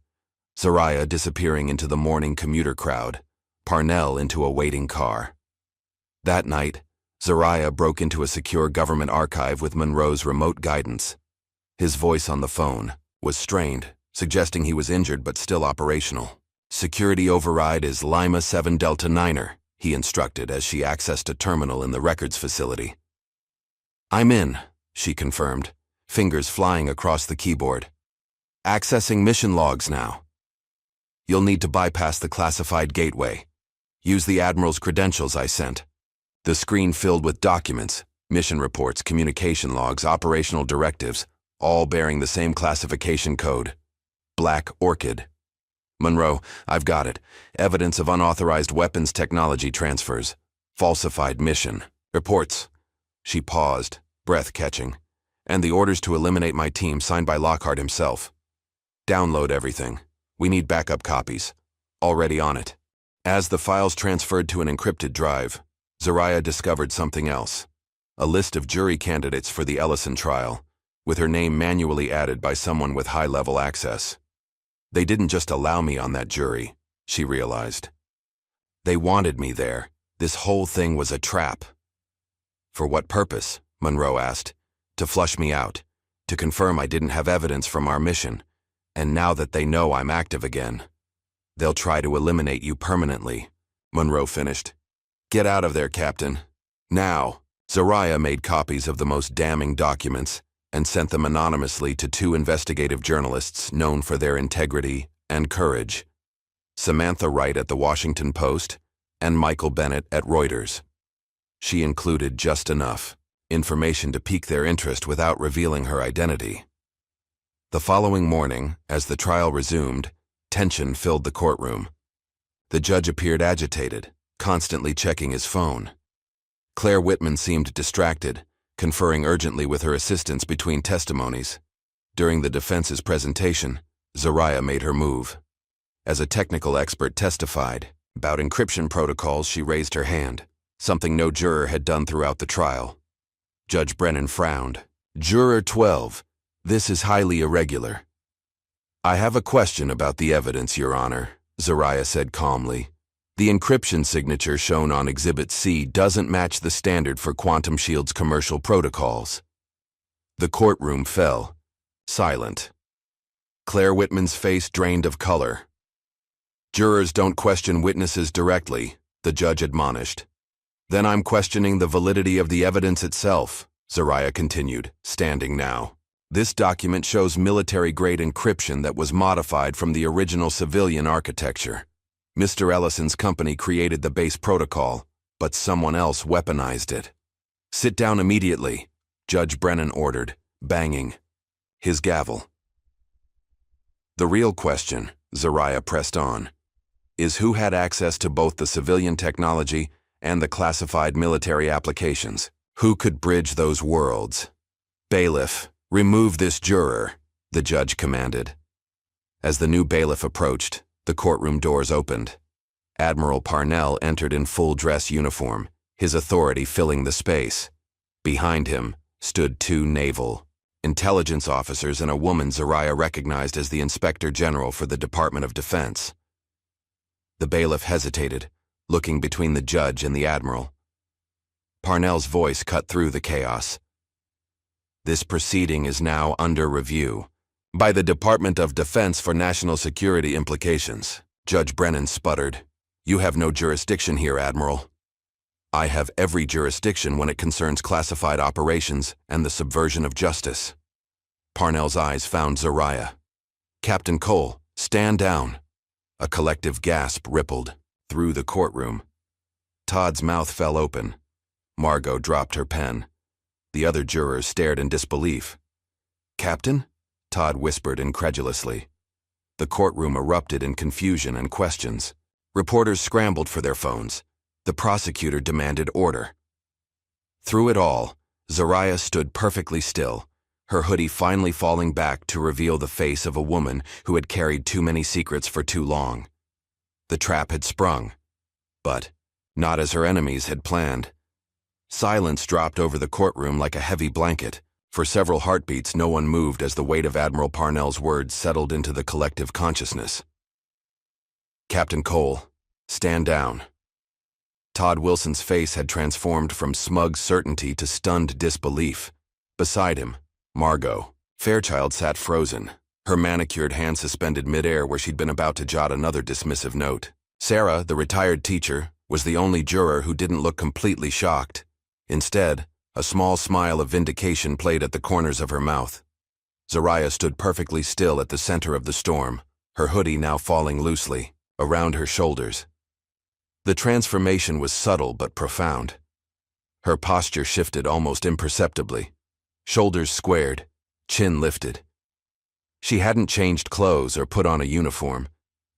Speaker 1: Zariah disappearing into the morning commuter crowd, Parnell into a waiting car. That night, Zariah broke into a secure government archive with Monroe's remote guidance. His voice on the phone was strained, suggesting he was injured but still operational. Security override is Lima 7 Delta 9er, he instructed as she accessed a terminal in the records facility. I'm in, she confirmed, fingers flying across the keyboard. Accessing mission logs now. You'll need to bypass the classified gateway. Use the Admiral's credentials I sent. The screen filled with documents, mission reports, communication logs, operational directives, all bearing the same classification code. Black Orchid. Monroe, I've got it. Evidence of unauthorized weapons technology transfers. Falsified mission. Reports. She paused, breath catching. And the orders to eliminate my team signed by Lockhart himself. Download everything. We need backup copies. Already on it. As the files transferred to an encrypted drive, Zariah discovered something else. A list of jury candidates for the Ellison trial, with her name manually added by someone with high-level access. They didn't just allow me on that jury, she realized. They wanted me there. This whole thing was a trap. For what purpose? Monroe asked. To flush me out, to confirm I didn't have evidence from our mission, and now that they know I'm active again. They'll try to eliminate you permanently, Monroe finished. Get out of there, Captain. Now. Zariah made copies of the most damning documents and sent them anonymously to two investigative journalists known for their integrity and courage, Samantha Wright at the Washington Post and Michael Bennett at Reuters. She included just enough information to pique their interest without revealing her identity. The following morning, as the trial resumed, tension filled the courtroom. The judge appeared agitated, constantly checking his phone. Claire Whitman seemed distracted, conferring urgently with her assistants between testimonies. During the defense's presentation, Zariah made her move. As a technical expert testified about encryption protocols, she raised her hand, something no juror had done throughout the trial. Judge Brennan frowned. Juror 12, this is highly irregular. I have a question about the evidence, Your Honor, Zariah said calmly. The encryption signature shown on Exhibit C doesn't match the standard for Quantum Shield's commercial protocols. The courtroom fell, silent. Claire Whitman's face drained of color. Jurors don't question witnesses directly, the judge admonished. Then I'm questioning the validity of the evidence itself, Zariah continued, standing now. This document shows military-grade encryption that was modified from the original civilian architecture. Mr. Ellison's company created the base protocol, but someone else weaponized it. Sit down immediately, Judge Brennan ordered, banging his gavel. The real question, Zariah pressed on, is who had access to both the civilian technology and the classified military applications? Who could bridge those worlds? Bailiff, remove this juror, the judge commanded. As the new bailiff approached, the courtroom doors opened. Admiral Parnell entered in full dress uniform, his authority filling the space. Behind him stood two naval intelligence officers and a woman Zariah recognized as the Inspector General for the Department of Defense. The bailiff hesitated, looking between the judge and the admiral. Parnell's voice cut through the chaos. This proceeding is now under review by the Department of Defense for national security implications. Judge Brennan sputtered. You have no jurisdiction here, Admiral. I have every jurisdiction when it concerns classified operations and the subversion of justice. Parnell's eyes found Zariah. Captain Cole, stand down. A collective gasp rippled through the courtroom. Todd's mouth fell open. Margot dropped her pen. The other jurors stared in disbelief. Captain? Todd whispered incredulously. The courtroom erupted in confusion and questions. Reporters scrambled for their phones. The prosecutor demanded order. Through it all, Zariah stood perfectly still, her hoodie finally falling back to reveal the face of a woman who had carried too many secrets for too long. The trap had sprung, but not as her enemies had planned. Silence dropped over the courtroom like a heavy blanket. For several heartbeats, no one moved as the weight of Admiral Parnell's words settled into the collective consciousness. Captain Cole, stand down. Todd Wilson's face had transformed from smug certainty to stunned disbelief. Beside him, Margot Fairchild sat frozen, her manicured hand suspended midair where she'd been about to jot another dismissive note. Sarah, the retired teacher, was the only juror who didn't look completely shocked. Instead, a small smile of vindication played at the corners of her mouth. Zariah stood perfectly still at the center of the storm, her hoodie now falling loosely around her shoulders. The transformation was subtle but profound. Her posture shifted almost imperceptibly, shoulders squared, chin lifted. She hadn't changed clothes or put on a uniform,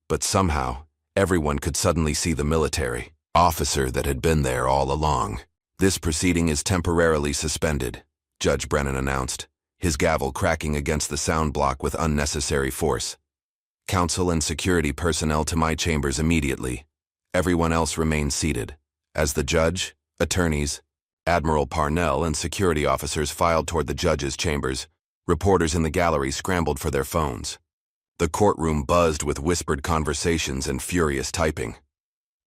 Speaker 1: but somehow everyone could suddenly see the military officer that had been there all along. This proceeding is temporarily suspended, Judge Brennan announced, his gavel cracking against the sound block with unnecessary force. Counsel and security personnel to my chambers immediately. Everyone else remained seated, as the judge, attorneys, Admiral Parnell, and security officers filed toward the judge's chambers. Reporters in the gallery scrambled for their phones. The courtroom buzzed with whispered conversations and furious typing.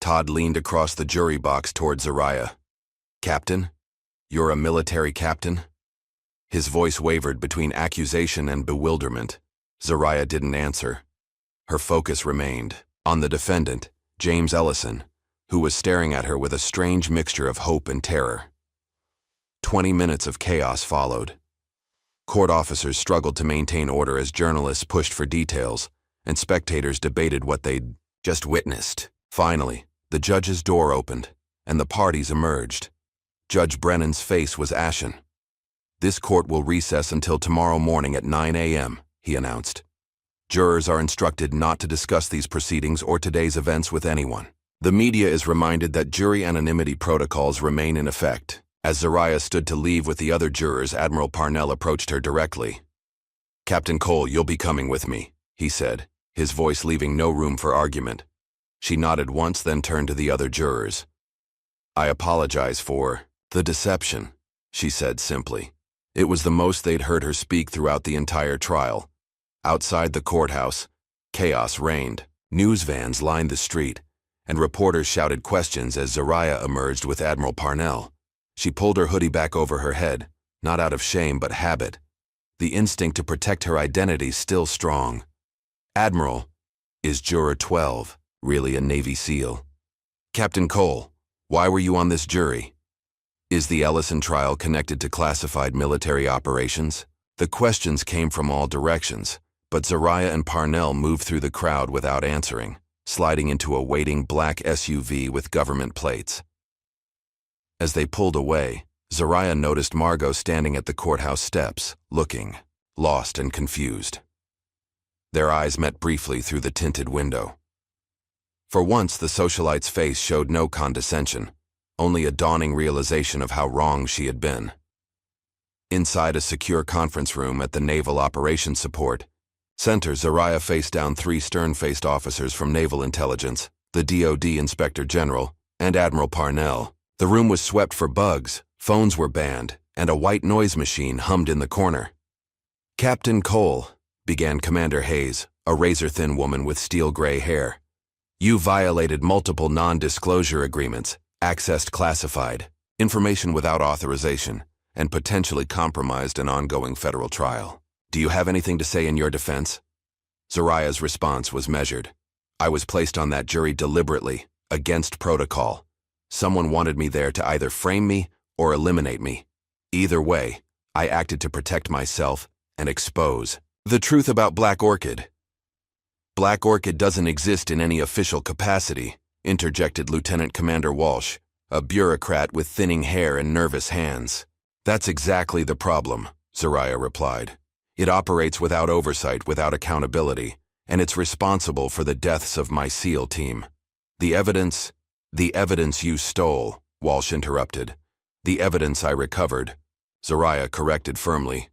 Speaker 1: Todd leaned across the jury box toward Zariah. Captain? You're a military captain? His voice wavered between accusation and bewilderment. Zariah didn't answer. Her focus remained on the defendant, James Ellison, who was staring at her with a strange mixture of hope and terror. 20 minutes of chaos followed. Court officers struggled to maintain order as journalists pushed for details, and spectators debated what they'd just witnessed. Finally, the judge's door opened, and the parties emerged. Judge Brennan's face was ashen. "This court will recess until tomorrow morning at 9 a.m., he announced. Jurors are instructed not to discuss these proceedings or today's events with anyone. The media is reminded that jury anonymity protocols remain in effect. As Zariah stood to leave with the other jurors, Admiral Parnell approached her directly. "Captain Cole, you'll be coming with me," he said, his voice leaving no room for argument. She nodded once, then turned to the other jurors. "I apologize for the deception," she said simply. It was the most they'd heard her speak throughout the entire trial. Outside the courthouse, chaos reigned. News vans lined the street, and reporters shouted questions as Zariah emerged with Admiral Parnell. She pulled her hoodie back over her head, not out of shame but habit. The instinct to protect her identity still strong. "Admiral, is Juror 12 really a Navy SEAL? Captain Cole, why were you on this jury? Is the Ellison trial connected to classified military operations?" The questions came from all directions, but Zariah and Parnell moved through the crowd without answering, sliding into a waiting black SUV with government plates. As they pulled away, Zariah noticed Margot standing at the courthouse steps, looking lost and confused. Their eyes met briefly through the tinted window. For once, the socialite's face showed no condescension, only a dawning realization of how wrong she had been. Inside a secure conference room at the Naval Operations Support Center, Zariah faced down 3 stern-faced officers from Naval Intelligence, the DoD Inspector General, and Admiral Parnell. The room was swept for bugs, phones were banned, and a white noise machine hummed in the corner. "Captain Cole," began Commander Hayes, a razor-thin woman with steel-gray hair. "You violated multiple non-disclosure agreements, accessed classified information without authorization, and potentially compromised an ongoing federal trial. Do you have anything to say in your defense?" Zariah's response was measured. "I was placed on that jury deliberately, against protocol. Someone wanted me there to either frame me or eliminate me. Either way, I acted to protect myself and expose the truth about Black Orchid." "Black Orchid doesn't exist in any official capacity," interjected Lieutenant Commander Walsh, a bureaucrat with thinning hair and nervous hands. "That's exactly the problem," Zariah replied. "It operates without oversight, without accountability, and it's responsible for the deaths of my SEAL team." The evidence you stole," Walsh interrupted. "The evidence I recovered," Zariah corrected firmly,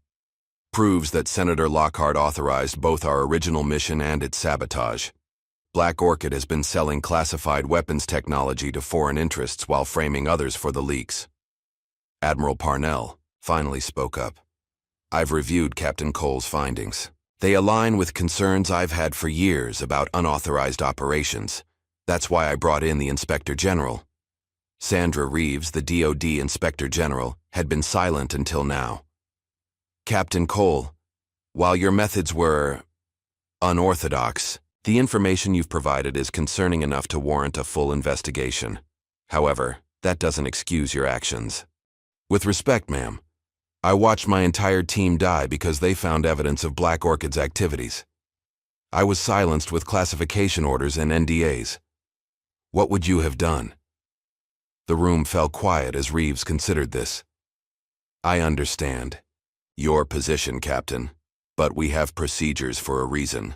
Speaker 1: "proves that Senator Lockhart authorized both our original mission and its sabotage. Black Orchid has been selling classified weapons technology to foreign interests while framing others for the leaks." Admiral Parnell finally spoke up. "I've reviewed Captain Cole's findings. They align with concerns I've had for years about unauthorized operations. That's why I brought in the Inspector General." Sandra Reeves, the DoD Inspector General, had been silent until now. "Captain Cole, while your methods were unorthodox, the information you've provided is concerning enough to warrant a full investigation. However, that doesn't excuse your actions. With respect, ma'am, I watched my entire team die because they found evidence of Black Orchid's activities. I was silenced with classification orders and NDAs. What would you have done?" The room fell quiet as Reeves considered this. "I understand your position, Captain, but we have procedures for a reason."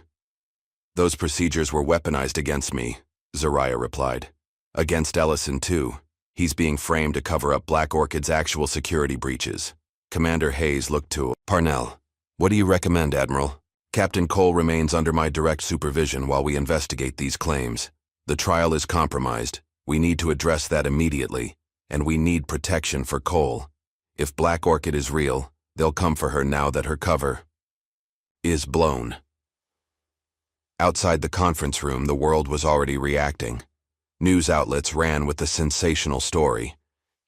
Speaker 1: "Those procedures were weaponized against me," Zariah replied. "Against Ellison, too. He's being framed to cover up Black Orchid's actual security breaches." Commander Hayes looked to Parnell. "What do you recommend, Admiral?" "Captain Cole remains under my direct supervision while we investigate these claims. The trial is compromised. We need to address that immediately, and we need protection for Cole. If Black Orchid is real, they'll come for her now that her cover is blown." Outside the conference room, the world was already reacting. News outlets ran with the sensational story: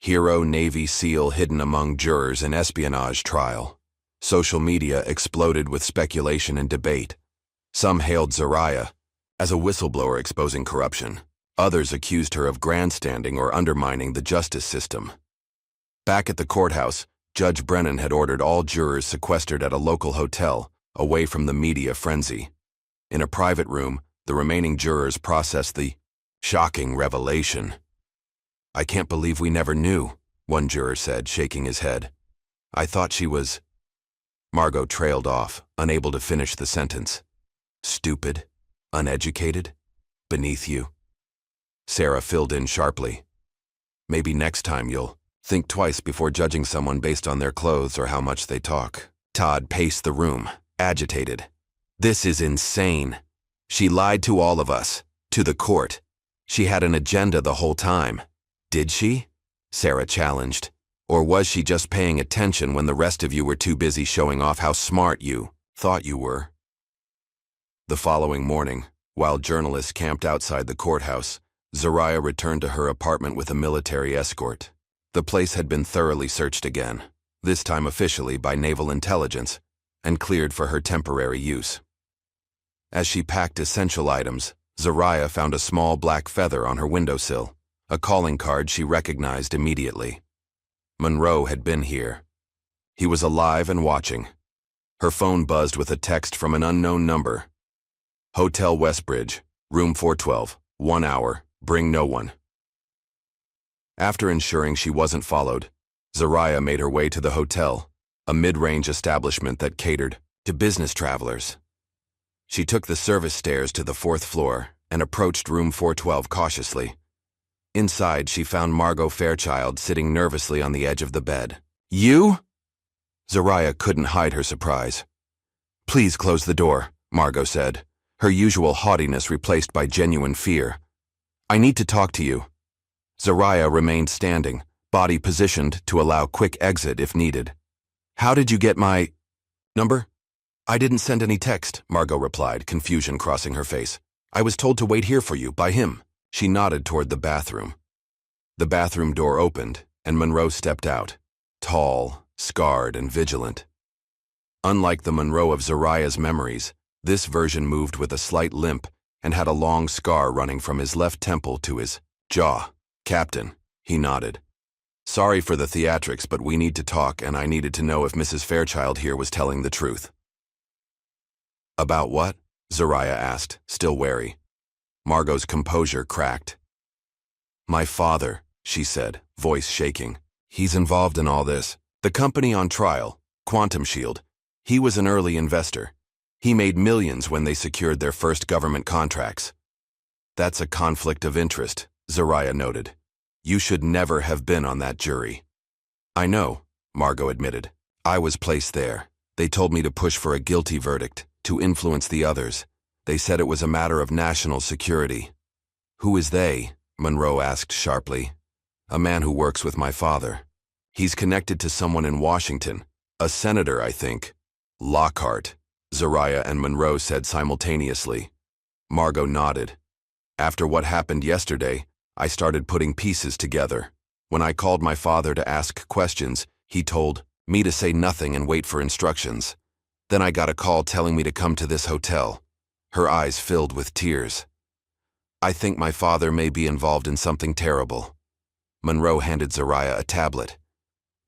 Speaker 1: "Hero Navy SEAL hidden among jurors in espionage trial." Social media exploded with speculation and debate. Some hailed Zariah, as a whistleblower exposing corruption. Others accused her of grandstanding or undermining the justice system. Back at the courthouse, Judge Brennan had ordered all jurors sequestered at a local hotel, away from the media frenzy. In a private room, the remaining jurors processed the shocking revelation. "I can't believe we never knew," one juror said, shaking his head. "I thought she was—" Margot trailed off, unable to finish the sentence. "Stupid, uneducated, beneath you." Sarah filled in sharply. "Maybe next time you'll think twice before judging someone based on their clothes or how much they talk." Todd paced the room, agitated. "This is insane. She lied to all of us, to the court. She had an agenda the whole time." "Did she?" Sarah challenged. "Or was she just paying attention when the rest of you were too busy showing off how smart you thought you were?" The following morning, while journalists camped outside the courthouse, Zariah returned to her apartment with a military escort. The place had been thoroughly searched again, this time officially by naval intelligence, and cleared for her temporary use. As she packed essential items, Zariah found a small black feather on her windowsill, a calling card she recognized immediately. Monroe had been here. He was alive and watching. Her phone buzzed with a text from an unknown number. "Hotel Westbridge, room 412, 1 hour, bring no one." After ensuring she wasn't followed, Zariah made her way to the hotel, a mid-range establishment that catered to business travelers. She took the service stairs to the 4th floor and approached room 412 cautiously. Inside, she found Margot Fairchild sitting nervously on the edge of the bed. "You?" Zariah couldn't hide her surprise. "Please close the door," Margot said, her usual haughtiness replaced by genuine fear. "I need to talk to you." Zariah remained standing, body positioned to allow quick exit if needed. "How did you get my number?" "I didn't send any text," Margot replied, confusion crossing her face. "I was told to wait here for you, by him." She nodded toward the bathroom. The bathroom door opened, and Monroe stepped out, tall, scarred, and vigilant. Unlike the Monroe of Zariah's memories, this version moved with a slight limp and had a long scar running from his left temple to his jaw. "Captain," he nodded. "Sorry for the theatrics, but we need to talk, and I needed to know if Mrs. Fairchild here was telling the truth." "About what?" Zariah asked, still wary. Margot's composure cracked. "My father," she said, voice shaking. "He's involved in all this. The company on trial, Quantum Shield. He was an early investor. He made millions when they secured their first government contracts." "That's a conflict of interest," Zariah noted. "You should never have been on that jury." "I know," Margot admitted. "I was placed there. They told me to push for a guilty verdict, to influence the others. They said it was a matter of national security." "Who is they?" Monroe asked sharply. "A man who works with my father. He's connected to someone in Washington. A senator, I think." "Lockhart," Zariah and Monroe said simultaneously. Margot nodded. "After what happened yesterday, I started putting pieces together. When I called my father to ask questions, he told me to say nothing and wait for instructions. Then I got a call telling me to come to this hotel." Her eyes filled with tears. "I think my father may be involved in something terrible." Monroe handed Zariah a tablet.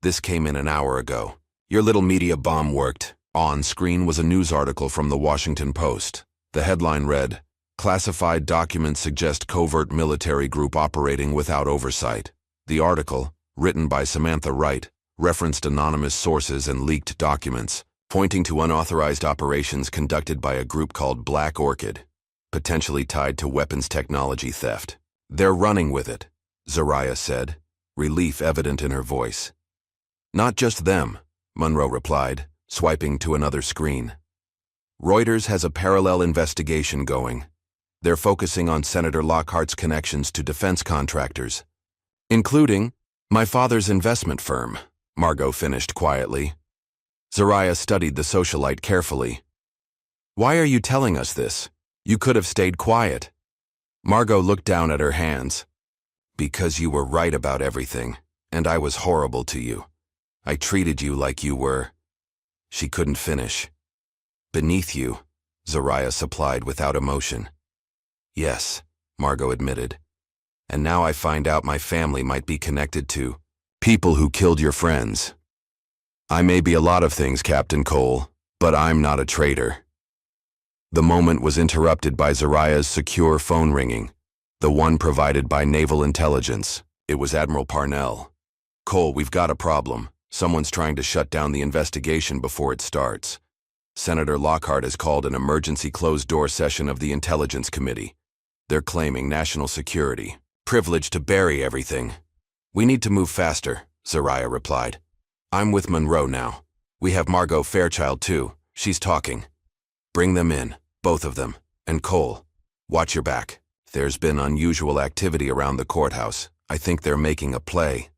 Speaker 1: "This came in an hour ago. Your little media bomb worked." On screen was a news article from the Washington Post. The headline read, "Classified documents suggest covert military group operating without oversight." The article, written by Samantha Wright, referenced anonymous sources and leaked documents, pointing to unauthorized operations conducted by a group called Black Orchid, potentially tied to weapons technology theft. "They're running with it," Zariah said, relief evident in her voice. "Not just them," Monroe replied, swiping to another screen. "Reuters has a parallel investigation going. They're focusing on Senator Lockhart's connections to defense contractors, including my father's investment firm," Margot finished quietly. Zariah studied the socialite carefully. "Why are you telling us this? You could have stayed quiet." Margot looked down at her hands. "Because you were right about everything, and I was horrible to you. I treated you like you were—" She couldn't finish. "Beneath you," Zariah supplied without emotion. Yes, Margot admitted. And now I find out my family might be connected to people who killed your friends. I may be a lot of things, Captain Cole, but I'm not a traitor. The moment was interrupted by Zariah's secure phone ringing, the one provided by Naval Intelligence. It was Admiral Parnell. Cole, we've got a problem. Someone's trying to shut down the investigation before it starts. Senator Lockhart has called an emergency closed-door session of the Intelligence Committee. They're claiming national security, privilege to bury everything. We need to move faster, Zariah replied. I'm with Monroe now. We have Margot Fairchild too. She's talking. Bring them in, both of them. And Cole, watch your back. There's been unusual activity around the courthouse. I think they're making a play.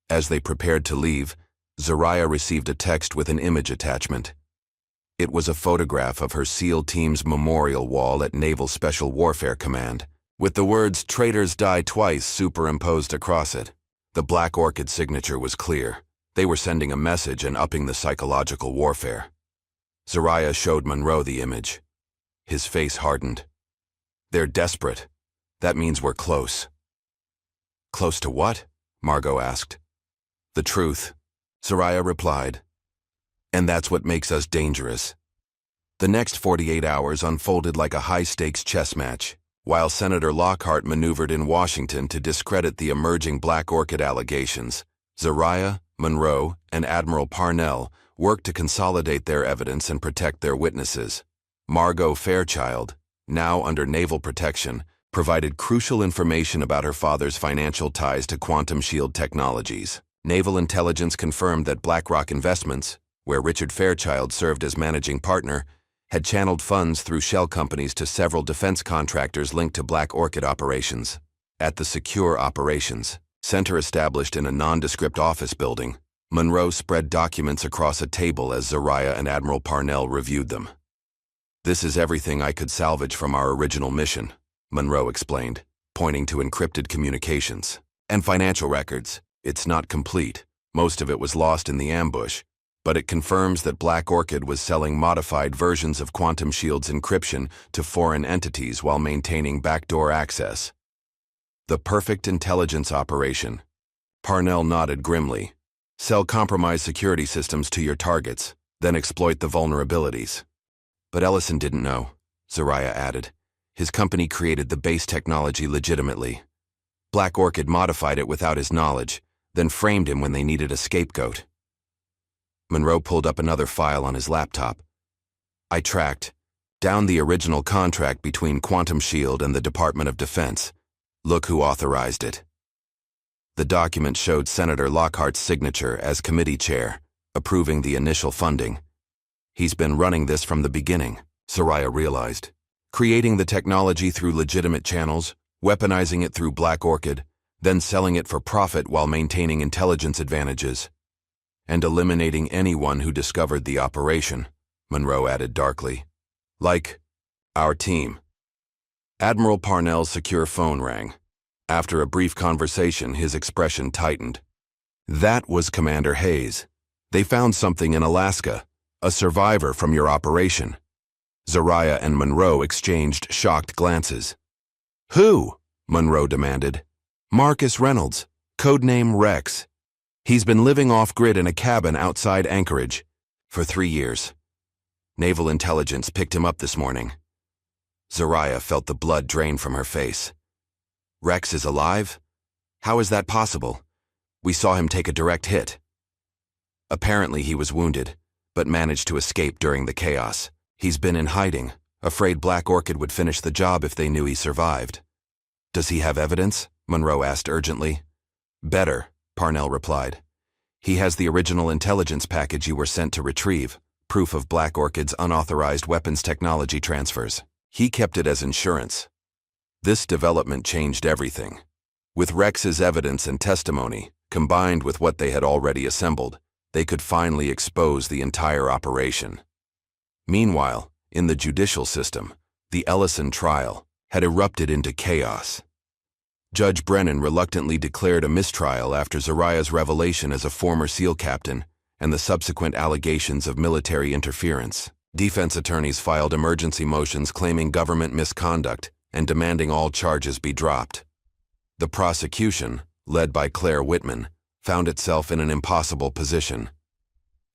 Speaker 1: As they prepared to leave, Zariah received a text with an image attachment. It was a photograph of her SEAL team's memorial wall at Naval Special Warfare Command, with the words "Traitors Die Twice" superimposed across it. The Black Orchid signature was clear. They were sending a message and upping the psychological warfare. Zariah showed Monroe the image. His face hardened. They're desperate. That means we're close. Close to what? Margot asked. The truth, Zariah replied. And that's what makes us dangerous. The next 48 hours unfolded like a high-stakes chess match, while Senator Lockhart maneuvered in Washington to discredit the emerging Black Orchid allegations. Zariah, Monroe, and Admiral Parnell worked to consolidate their evidence and protect their witnesses. Margot Fairchild, now under naval protection, provided crucial information about her father's financial ties to Quantum Shield Technologies. Naval intelligence confirmed that BlackRock Investments, where Richard Fairchild served as managing partner, had channeled funds through shell companies to several defense contractors linked to Black Orchid operations. At the Secure Operations Center established in a nondescript office building, Monroe spread documents across a table as Zariah and Admiral Parnell reviewed them. This is everything I could salvage from our original mission, Monroe explained, pointing to encrypted communications. And financial records. It's not complete. Most of it was lost in the ambush. But it confirms that Black Orchid was selling modified versions of Quantum Shield's encryption to foreign entities while maintaining backdoor access. The perfect intelligence operation. Parnell nodded grimly. Sell compromised security systems to your targets, then exploit the vulnerabilities. But Ellison didn't know, Zariah added. His company created the base technology legitimately. Black Orchid modified it without his knowledge, then framed him when they needed a scapegoat. Monroe pulled up another file on his laptop. I tracked down the original contract between Quantum Shield and the Department of Defense. Look who authorized it. The document showed Senator Lockhart's signature as committee chair, approving the initial funding. He's been running this from the beginning, Zariah realized. Creating the technology through legitimate channels, weaponizing it through Black Orchid, then selling it for profit while maintaining intelligence advantages. And eliminating anyone who discovered the operation, Monroe added darkly. Like our team. Admiral Parnell's secure phone rang. After a brief conversation, his expression tightened. That was Commander Hayes. They found something in Alaska, a survivor from your operation. Zariah and Monroe exchanged shocked glances. Who? Monroe demanded. Marcus Reynolds, codename Rex. He's been living off-grid in a cabin outside Anchorage for 3 years. Naval Intelligence picked him up this morning. Zariah felt the blood drain from her face. Rex is alive? How is that possible? We saw him take a direct hit. Apparently he was wounded, but managed to escape during the chaos. He's been in hiding, afraid Black Orchid would finish the job if they knew he survived. Does he have evidence? Monroe asked urgently. Better, Parnell replied. He has the original intelligence package you were sent to retrieve, proof of Black Orchid's unauthorized weapons technology transfers. He kept it as insurance. This development changed everything. With Rex's evidence and testimony, combined with what they had already assembled, they could finally expose the entire operation. Meanwhile, in the judicial system, the Ellison trial had erupted into chaos. Judge Brennan reluctantly declared a mistrial after Zariah's revelation as a former SEAL captain and the subsequent allegations of military interference. Defense attorneys filed emergency motions claiming government misconduct, and demanding all charges be dropped. The prosecution, led by Claire Whitman, found itself in an impossible position.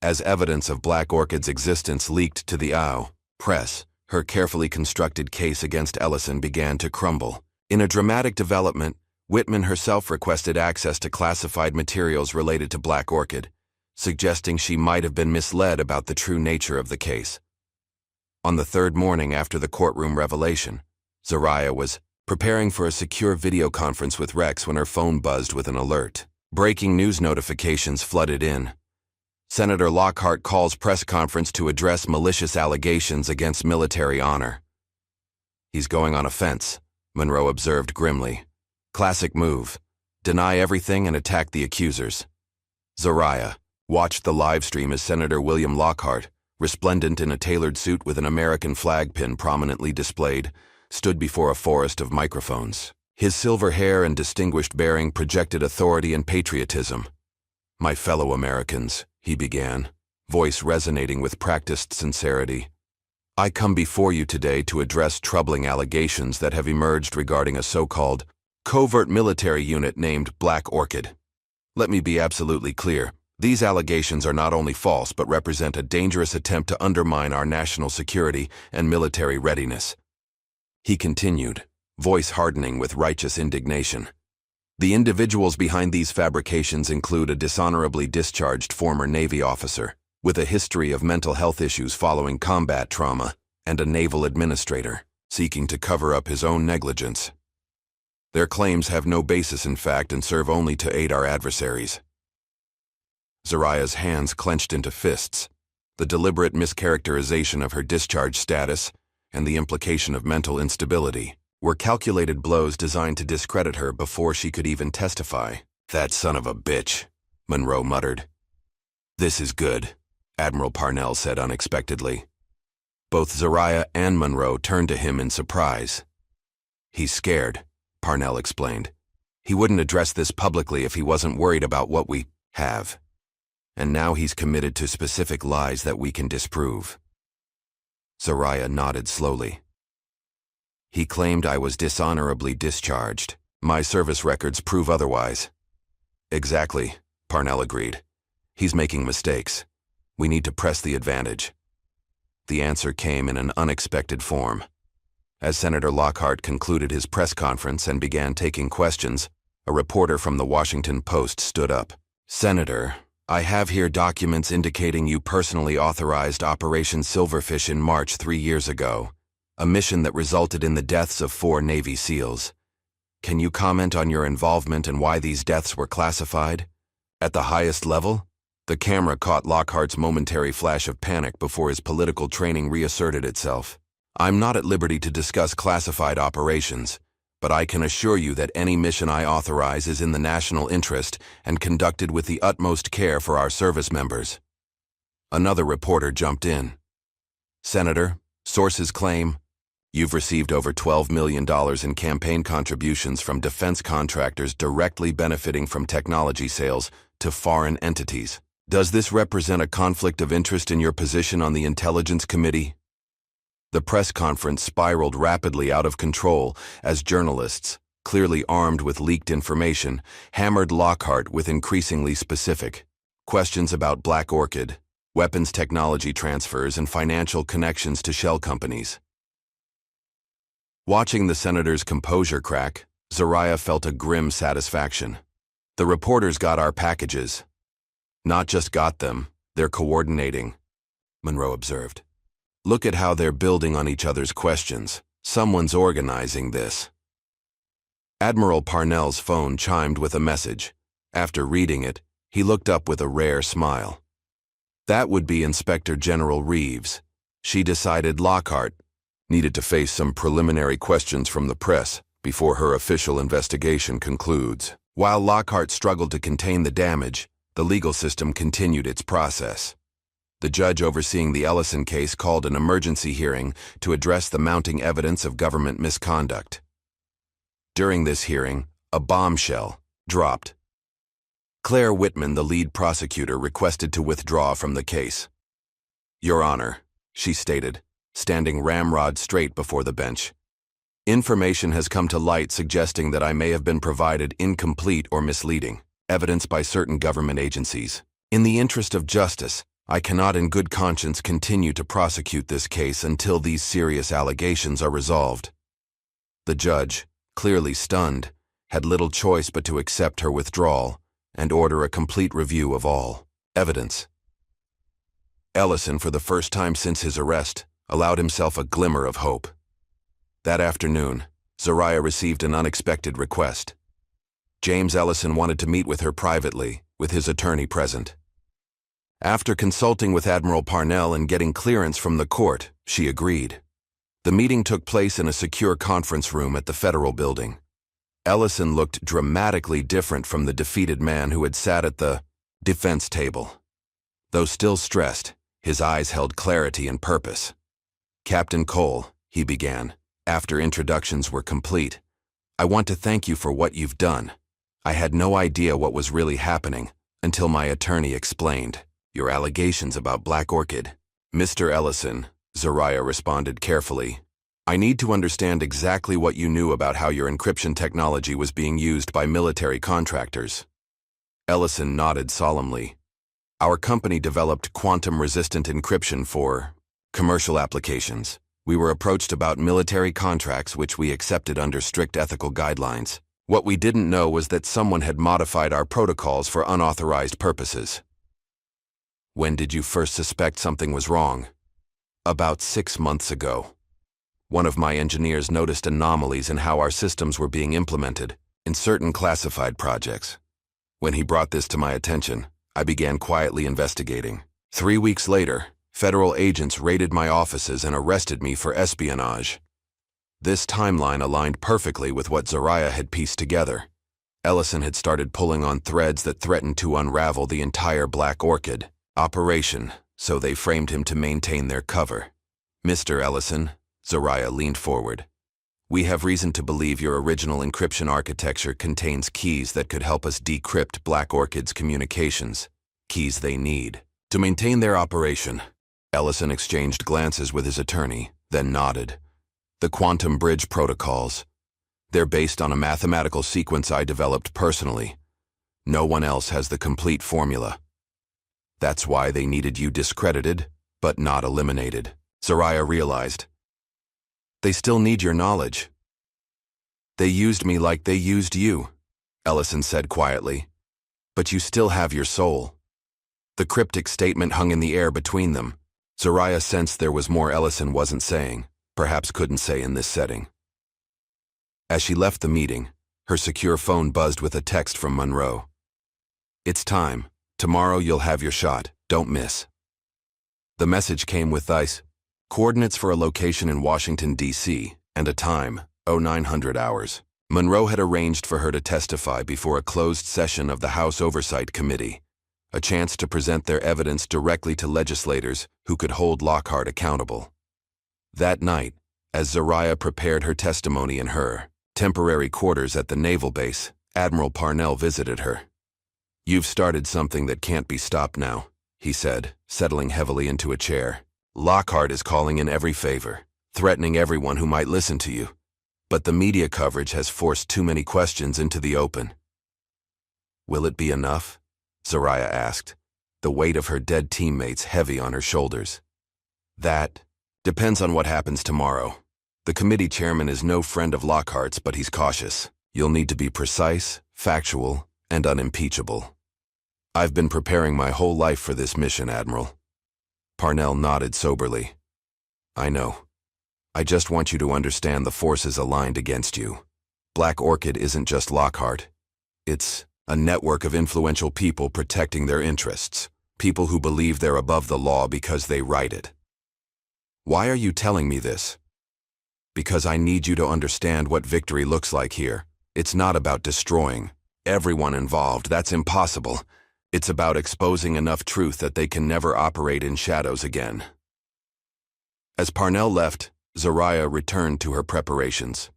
Speaker 1: As evidence of Black Orchid's existence leaked to the press, her carefully constructed case against Ellison began to crumble. In a dramatic development, Whitman herself requested access to classified materials related to Black Orchid, suggesting she might have been misled about the true nature of the case. On the third morning after the courtroom revelation, Zariah was preparing for a secure video conference with Rex when her phone buzzed with an alert. Breaking news notifications flooded in. Senator Lockhart calls press conference to address malicious allegations against military honor. "He's going on offense," Monroe observed grimly. "Classic move. Deny everything and attack the accusers." Zariah watched the live stream as Senator William Lockhart, resplendent in a tailored suit with an American flag pin prominently displayed, stood before a forest of microphones. His silver hair and distinguished bearing projected authority and patriotism. "My fellow Americans," he began, voice resonating with practiced sincerity, "I come before you today to address troubling allegations that have emerged regarding a so-called covert military unit named Black Orchid. Let me be absolutely clear. These allegations are not only false but represent a dangerous attempt to undermine our national security and military readiness." He continued, voice hardening with righteous indignation. "The individuals behind these fabrications include a dishonorably discharged former Navy officer with a history of mental health issues following combat trauma and a naval administrator seeking to cover up his own negligence. Their claims have no basis in fact and serve only to aid our adversaries." Zariah's hands clenched into fists. The deliberate mischaracterization of her discharge status and the implication of mental instability were calculated blows designed to discredit her before she could even testify. "That son of a bitch," Monroe muttered. "This is good," Admiral Parnell said unexpectedly. Both Zariah and Monroe turned to him in surprise. "He's scared," Parnell explained. "He wouldn't address this publicly if he wasn't worried about what we have. And now he's committed to specific lies that we can disprove." Zariah nodded slowly. "He claimed I was dishonorably discharged. My service records prove otherwise." "Exactly," Parnell agreed. "He's making mistakes. We need to press the advantage." The answer came in an unexpected form. As Senator Lockhart concluded his press conference and began taking questions, a reporter from the Washington Post stood up. "Senator, I have here documents indicating you personally authorized Operation Silverfish in March 3 years ago, a mission that resulted in the deaths of 4 Navy SEALs. Can you comment on your involvement and why these deaths were classified? At the highest level?" The camera caught Lockhart's momentary flash of panic before his political training reasserted itself. "I'm not at liberty to discuss classified operations, but I can assure you that any mission I authorize is in the national interest and conducted with the utmost care for our service members." Another reporter jumped in. "Senator, sources claim you've received over $12 million in campaign contributions from defense contractors directly benefiting from technology sales to foreign entities. Does this represent a conflict of interest in your position on the Intelligence Committee?" The press conference spiraled rapidly out of control as journalists, clearly armed with leaked information, hammered Lockhart with increasingly specific questions about Black Orchid, weapons technology transfers, and financial connections to shell companies. Watching the senator's composure crack, Zariah felt a grim satisfaction. "The reporters got our packages." "Not just got them, they're coordinating," Monroe observed. "Look at how they're building on each other's questions. Someone's organizing this." Admiral Parnell's phone chimed with a message. After reading it, he looked up with a rare smile. That would be Inspector General Reeves. She decided Lockhart needed to face some preliminary questions from the press before her official investigation concludes. While Lockhart struggled to contain the damage, the legal system continued its process. The judge overseeing the Ellison case called an emergency hearing to address the mounting evidence of government misconduct. During this hearing, a bombshell dropped. Claire Whitman, the lead prosecutor, requested to withdraw from the case. "Your Honor," she stated, standing ramrod straight before the bench, Information has come to light suggesting that I may have been provided incomplete or misleading evidence by certain government agencies. In the interest of justice, I cannot in good conscience continue to prosecute this case until these serious allegations are resolved. The judge, clearly stunned, had little choice but to accept her withdrawal and order a complete review of all evidence. Ellison, for the first time since his arrest, allowed himself a glimmer of hope. That afternoon, Zariah received an unexpected request. James Ellison wanted to meet with her privately, with his attorney present. After consulting with Admiral Parnell and getting clearance from the court, she agreed. The meeting took place in a secure conference room at the Federal Building. Ellison looked dramatically different from the defeated man who had sat at the defense table. Though still stressed, his eyes held clarity and purpose. "Captain Cole," he began, after introductions were complete, "I want to thank you for what you've done. I had no idea what was really happening until my attorney explained your allegations about Black Orchid." "Mr. Ellison," Zariah responded carefully, "I need to understand exactly what you knew about how your encryption technology was being used by military contractors." Ellison nodded solemnly. "Our company developed quantum-resistant encryption for commercial applications. We were approached about military contracts which we accepted under strict ethical guidelines. What we didn't know was that someone had modified our protocols for unauthorized purposes." "When did you first suspect something was wrong?" "About 6 months ago. One of my engineers noticed anomalies in how our systems were being implemented in certain classified projects. When he brought this to my attention, I began quietly investigating. 3 weeks later, federal agents raided my offices and arrested me for espionage." This timeline aligned perfectly with what Zariah had pieced together. Ellison had started pulling on threads that threatened to unravel the entire Black Orchid operation, so they framed him to maintain their cover. "Mr. Ellison," Zariah leaned forward, "we have reason to believe your original encryption architecture contains keys that could help us decrypt Black Orchid's communications, keys they need to maintain their operation." Ellison exchanged glances with his attorney, then nodded. "The quantum bridge protocols. They're based on a mathematical sequence I developed personally. No one else has the complete formula. That's why they needed you discredited, but not eliminated." Zariah realized. "They still need your knowledge." "They used me like they used you," Ellison said quietly. "But you still have your soul." The cryptic statement hung in the air between them. Zariah sensed there was more Ellison wasn't saying, perhaps couldn't say in this setting. As she left the meeting, her secure phone buzzed with a text from Monroe. "It's time. Tomorrow you'll have your shot. Don't miss." The message came with these coordinates for a location in Washington, D.C., and a time, 0900 hours. Monroe had arranged for her to testify before a closed session of the House Oversight Committee, a chance to present their evidence directly to legislators who could hold Lockhart accountable. That night, as Zariah prepared her testimony in her temporary quarters at the naval base, Admiral Parnell visited her. "You've started something that can't be stopped now," he said, settling heavily into a chair. "Lockhart is calling in every favor, threatening everyone who might listen to you. But the media coverage has forced too many questions into the open." "Will it be enough?" Zariah asked, the weight of her dead teammates heavy on her shoulders. "That depends on what happens tomorrow. The committee chairman is no friend of Lockhart's, but he's cautious. You'll need to be precise, factual, and unimpeachable." "I've been preparing my whole life for this mission, Admiral." Parnell nodded soberly. "I know. I just want you to understand the forces aligned against you. Black Orchid isn't just Lockhart. It's a network of influential people protecting their interests, people who believe they're above the law because they write it." "Why are you telling me this?" "Because I need you to understand what victory looks like here. It's not about destroying everyone involved. That's impossible. It's about exposing enough truth that they can never operate in shadows again." As Parnell left, Zariah returned to her preparations.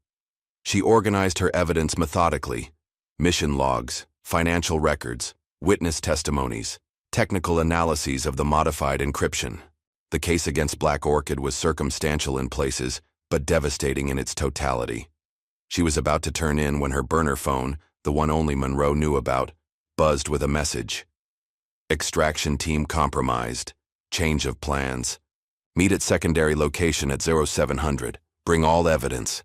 Speaker 1: She organized her evidence methodically: mission logs, financial records, witness testimonies, technical analyses of the modified encryption. The case against Black Orchid was circumstantial in places, but devastating in its totality. She was about to turn in when her burner phone, the one only Monroe knew about, buzzed with a message. Extraction team compromised. Change of plans. Meet at secondary location at 0700. Bring all evidence.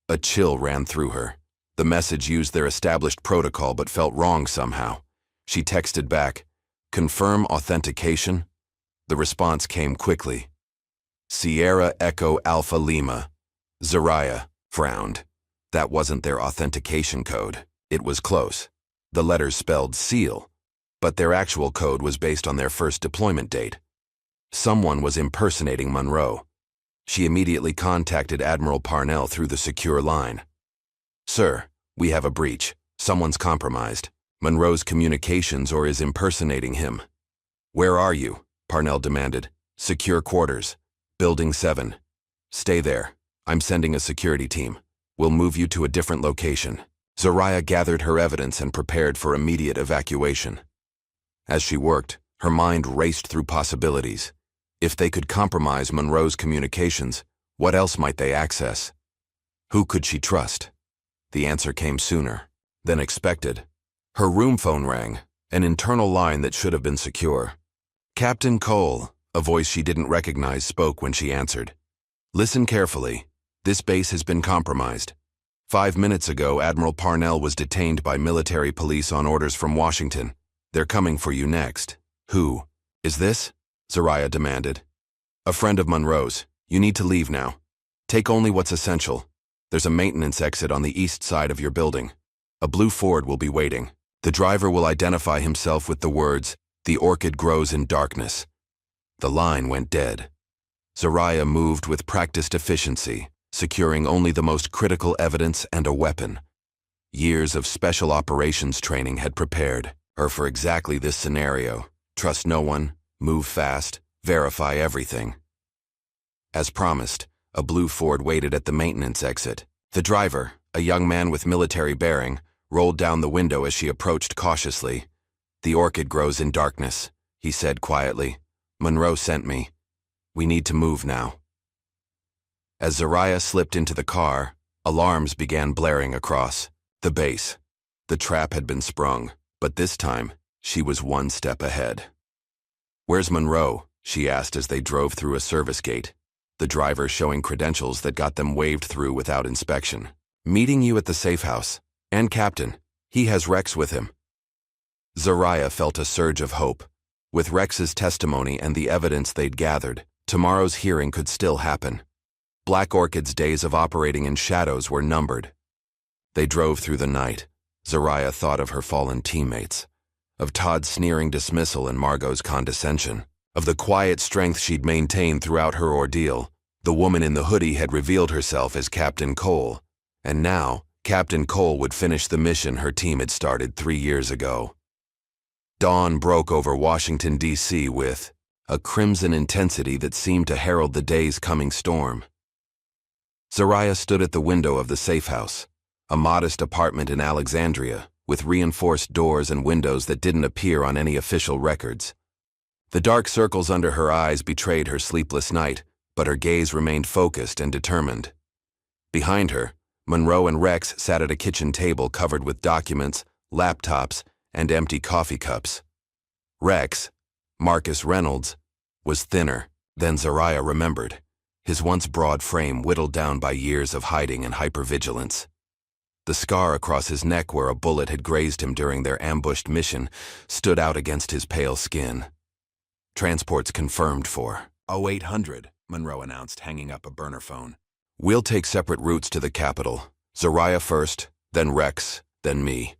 Speaker 1: A chill ran through her. The message used their established protocol but felt wrong somehow. She texted back, "Confirm authentication?" The response came quickly. Sierra Echo Alpha Lima. Zariah frowned. That wasn't their authentication code. It was close. The letters spelled SEAL, but their actual code was based on their first deployment date. Someone was impersonating Monroe. She immediately contacted Admiral Parnell through the secure line. "Sir, we have a breach. Someone's compromised. Monroe's communications or is impersonating him." "Where are you?" Parnell demanded. "Secure quarters. Building 7. Stay there. I'm sending a security team. We'll move you to a different location." Zariah gathered her evidence and prepared for immediate evacuation. As she worked, her mind raced through possibilities. If they could compromise Monroe's communications, what else might they access? Who could she trust? The answer came sooner than expected. Her room phone rang, an internal line that should have been secure. "Captain Cole," a voice she didn't recognize spoke when she answered. "Listen carefully. This base has been compromised. 5 minutes ago, Admiral Parnell was detained by military police on orders from Washington. They're coming for you next." "Who is this?" Zariah demanded. "A friend of Monroe's. You need to leave now. Take only what's essential. There's a maintenance exit on the east side of your building. A blue Ford will be waiting. The driver will identify himself with the words, 'The orchid grows in darkness.'" The line went dead. Zariah moved with practiced efficiency, securing only the most critical evidence and a weapon. Years of special operations training had prepared her for exactly this scenario. Trust no one, move fast, verify everything. As promised, a blue Ford waited at the maintenance exit. The driver, a young man with military bearing, rolled down the window as she approached cautiously. "The orchid grows in darkness," he said quietly. "Monroe sent me. We need to move now." As Zariah slipped into the car, alarms began blaring across the base. The trap had been sprung, but this time, she was one step ahead. "Where's Monroe?" she asked as they drove through a service gate, the driver showing credentials that got them waved through without inspection. "Meeting you at the safe house. And Captain, he has Rex with him." Zariah felt a surge of hope. With Rex's testimony and the evidence they'd gathered, tomorrow's hearing could still happen. Black Orchid's days of operating in shadows were numbered. They drove through the night. Zariah thought of her fallen teammates, of Todd's sneering dismissal and Margot's condescension, of the quiet strength she'd maintained throughout her ordeal. The woman in the hoodie had revealed herself as Captain Cole, and now Captain Cole would finish the mission her team had started 3 years ago. Dawn broke over Washington, D.C. with a crimson intensity that seemed to herald the day's coming storm. Zariah stood at the window of the safe house, a modest apartment in Alexandria, with reinforced doors and windows that didn't appear on any official records. The dark circles under her eyes betrayed her sleepless night, but her gaze remained focused and determined. Behind her, Monroe and Rex sat at a kitchen table covered with documents, laptops, and empty coffee cups. Rex, Marcus Reynolds, was thinner than Zariah remembered, his once broad frame whittled down by years of hiding and hypervigilance. The scar across his neck where a bullet had grazed him during their ambushed mission stood out against his pale skin. "Transport's confirmed for 0800, Monroe announced, hanging up a burner phone. "We'll take separate routes to the capital. Zariah first, then Rex, then me."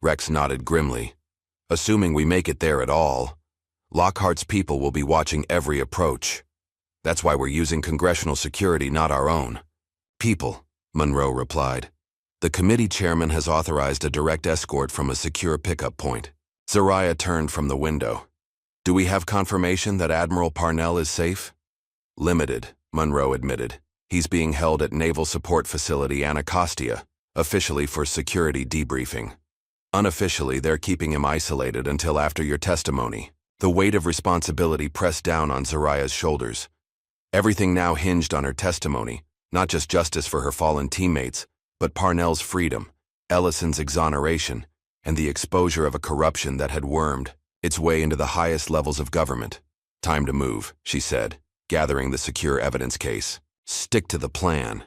Speaker 1: Rex nodded grimly. "Assuming we make it there at all, Lockhart's people will be watching every approach. That's why we're using congressional security, not our own." "People," Monroe replied. "The committee chairman has authorized a direct escort from a secure pickup point." Zariah turned from the window. "Do we have confirmation that Admiral Parnell is safe?" "Limited," Monroe admitted. "He's being held at Naval Support Facility Anacostia, officially for security debriefing. Unofficially, they're keeping him isolated until after your testimony." The weight of responsibility pressed down on Zariah's shoulders. Everything now hinged on her testimony, Not just justice for her fallen teammates, but Parnell's freedom, Ellison's exoneration, and the exposure of a corruption that had wormed its way into the highest levels of government. "Time to move," she said, gathering the secure evidence case. "Stick to the plan.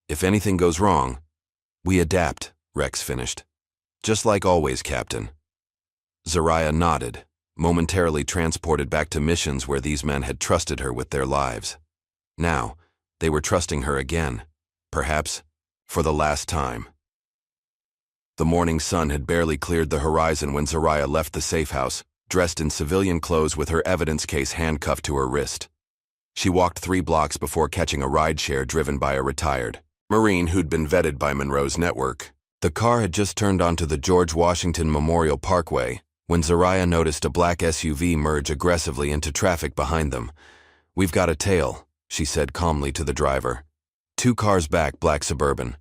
Speaker 1: If anything goes wrong, we adapt," Rex finished. "Just like always, Captain." Zariah nodded, momentarily transported back to missions where these men had trusted her with their lives. Now, they were trusting her again, perhaps for the last time. The morning sun had barely cleared the horizon when Zariah left the safe house, dressed in civilian clothes with her evidence case handcuffed to her wrist. She walked 3 blocks before catching a rideshare driven by a retired Marine who'd been vetted by Monroe's network. The car had just turned onto the George Washington Memorial Parkway when Zariah noticed a black SUV merge aggressively into traffic behind them. "We've got a tail," she said calmly to the driver. 2 cars back, black Suburban.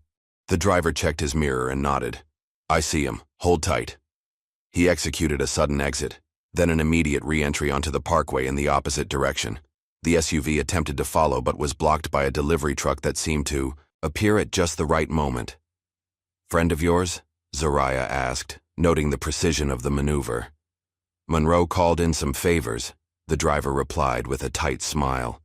Speaker 1: The driver checked his mirror and nodded. "I see him. Hold tight." He executed a sudden exit, then an immediate re-entry onto the parkway in the opposite direction. The SUV attempted to follow but was blocked by a delivery truck that seemed to appear at just the right moment. "Friend of yours?" Zariah asked, noting the precision of the maneuver. "Monroe called in some favors," the driver replied with a tight smile.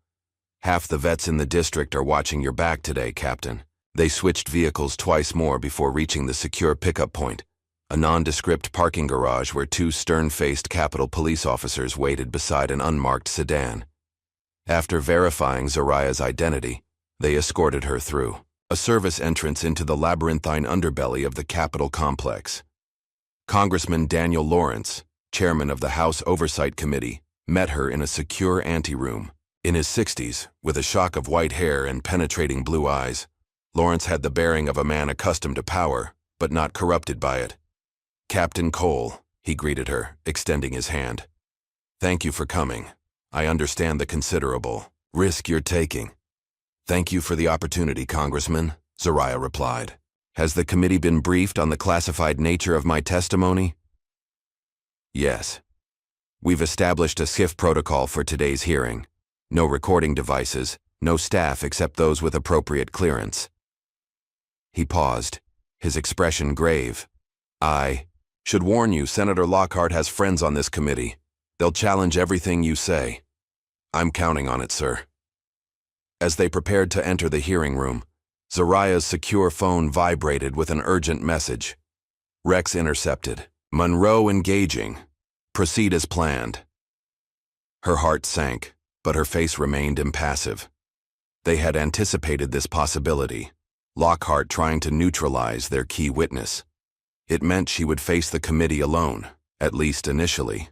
Speaker 1: "Half the vets in the district are watching your back today, Captain." They switched vehicles twice more before reaching the secure pickup point, a nondescript parking garage where 2 stern-faced Capitol police officers waited beside an unmarked sedan. After verifying Zariah's identity, they escorted her through a service entrance into the labyrinthine underbelly of the Capitol complex. Congressman Daniel Lawrence, chairman of the House Oversight Committee, met her in a secure anteroom. In his 60s, with a shock of white hair and penetrating blue eyes, Lawrence had the bearing of a man accustomed to power, but not corrupted by it. "Captain Cole," he greeted her, extending his hand. "Thank you for coming. I understand the considerable risk you're taking." "Thank you for the opportunity, Congressman," Zariah replied. "Has the committee been briefed on the classified nature of my testimony?" "Yes. We've established a SCIF protocol for today's hearing. No recording devices, no staff except those with appropriate clearance." He paused, his expression grave. "I should warn you, Senator Lockhart has friends on this committee. They'll challenge everything you say." "I'm counting on it, sir." As they prepared to enter the hearing room, Zariah's secure phone vibrated with an urgent message. Rex intercepted. "Monroe engaging. Proceed as planned." Her heart sank, but her face remained impassive. They had anticipated this possibility, Lockhart trying to neutralize their key witness. It meant she would face the committee alone, at least initially.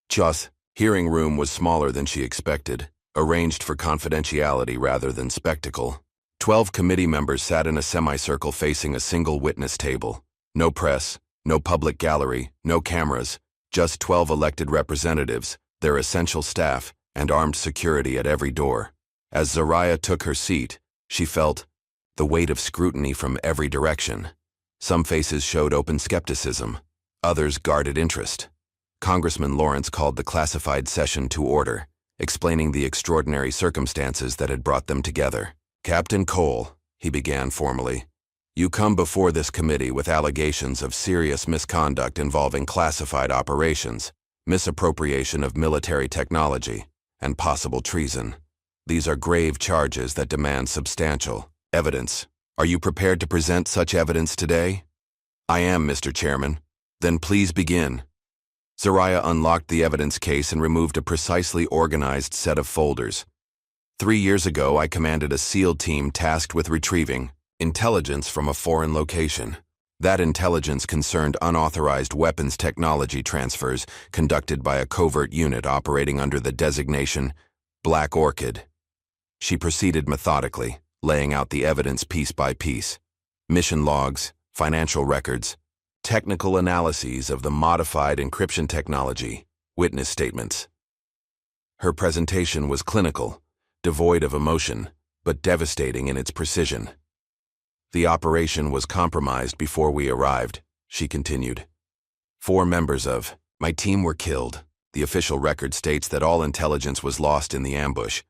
Speaker 1: Just hearing room was smaller than she expected, arranged for confidentiality rather than spectacle. 12 committee members sat in a semicircle facing a single witness table. No press, no public gallery, no cameras, just 12 elected representatives, their essential staff, and armed security at every door. As Zariah took her seat, she felt the weight of scrutiny from every direction. Some faces showed open skepticism, others guarded interest. Congressman Lawrence called the classified session to order, explaining the extraordinary circumstances that had brought them together. "Captain Cole," he began formally, "you come before this committee with allegations of serious misconduct involving classified operations, misappropriation of military technology, and possible treason. These are grave charges that demand substantial evidence. Are you prepared to present such evidence today?" "I am, Mr. Chairman." "Then please begin." Zariah unlocked the evidence case and removed a precisely organized set of folders. 3 years ago, I commanded a SEAL team tasked with retrieving intelligence from a foreign location. That intelligence concerned unauthorized weapons technology transfers conducted by a covert unit operating under the designation Black Orchid. She proceeded methodically, laying out the evidence piece by piece. Mission logs, financial records, technical analyses of the modified encryption technology, witness statements. Her presentation was clinical, devoid of emotion, but devastating in its precision. "The operation was compromised before we arrived," she continued. 4 members of my team were killed. The official record states that all intelligence was lost in the ambush.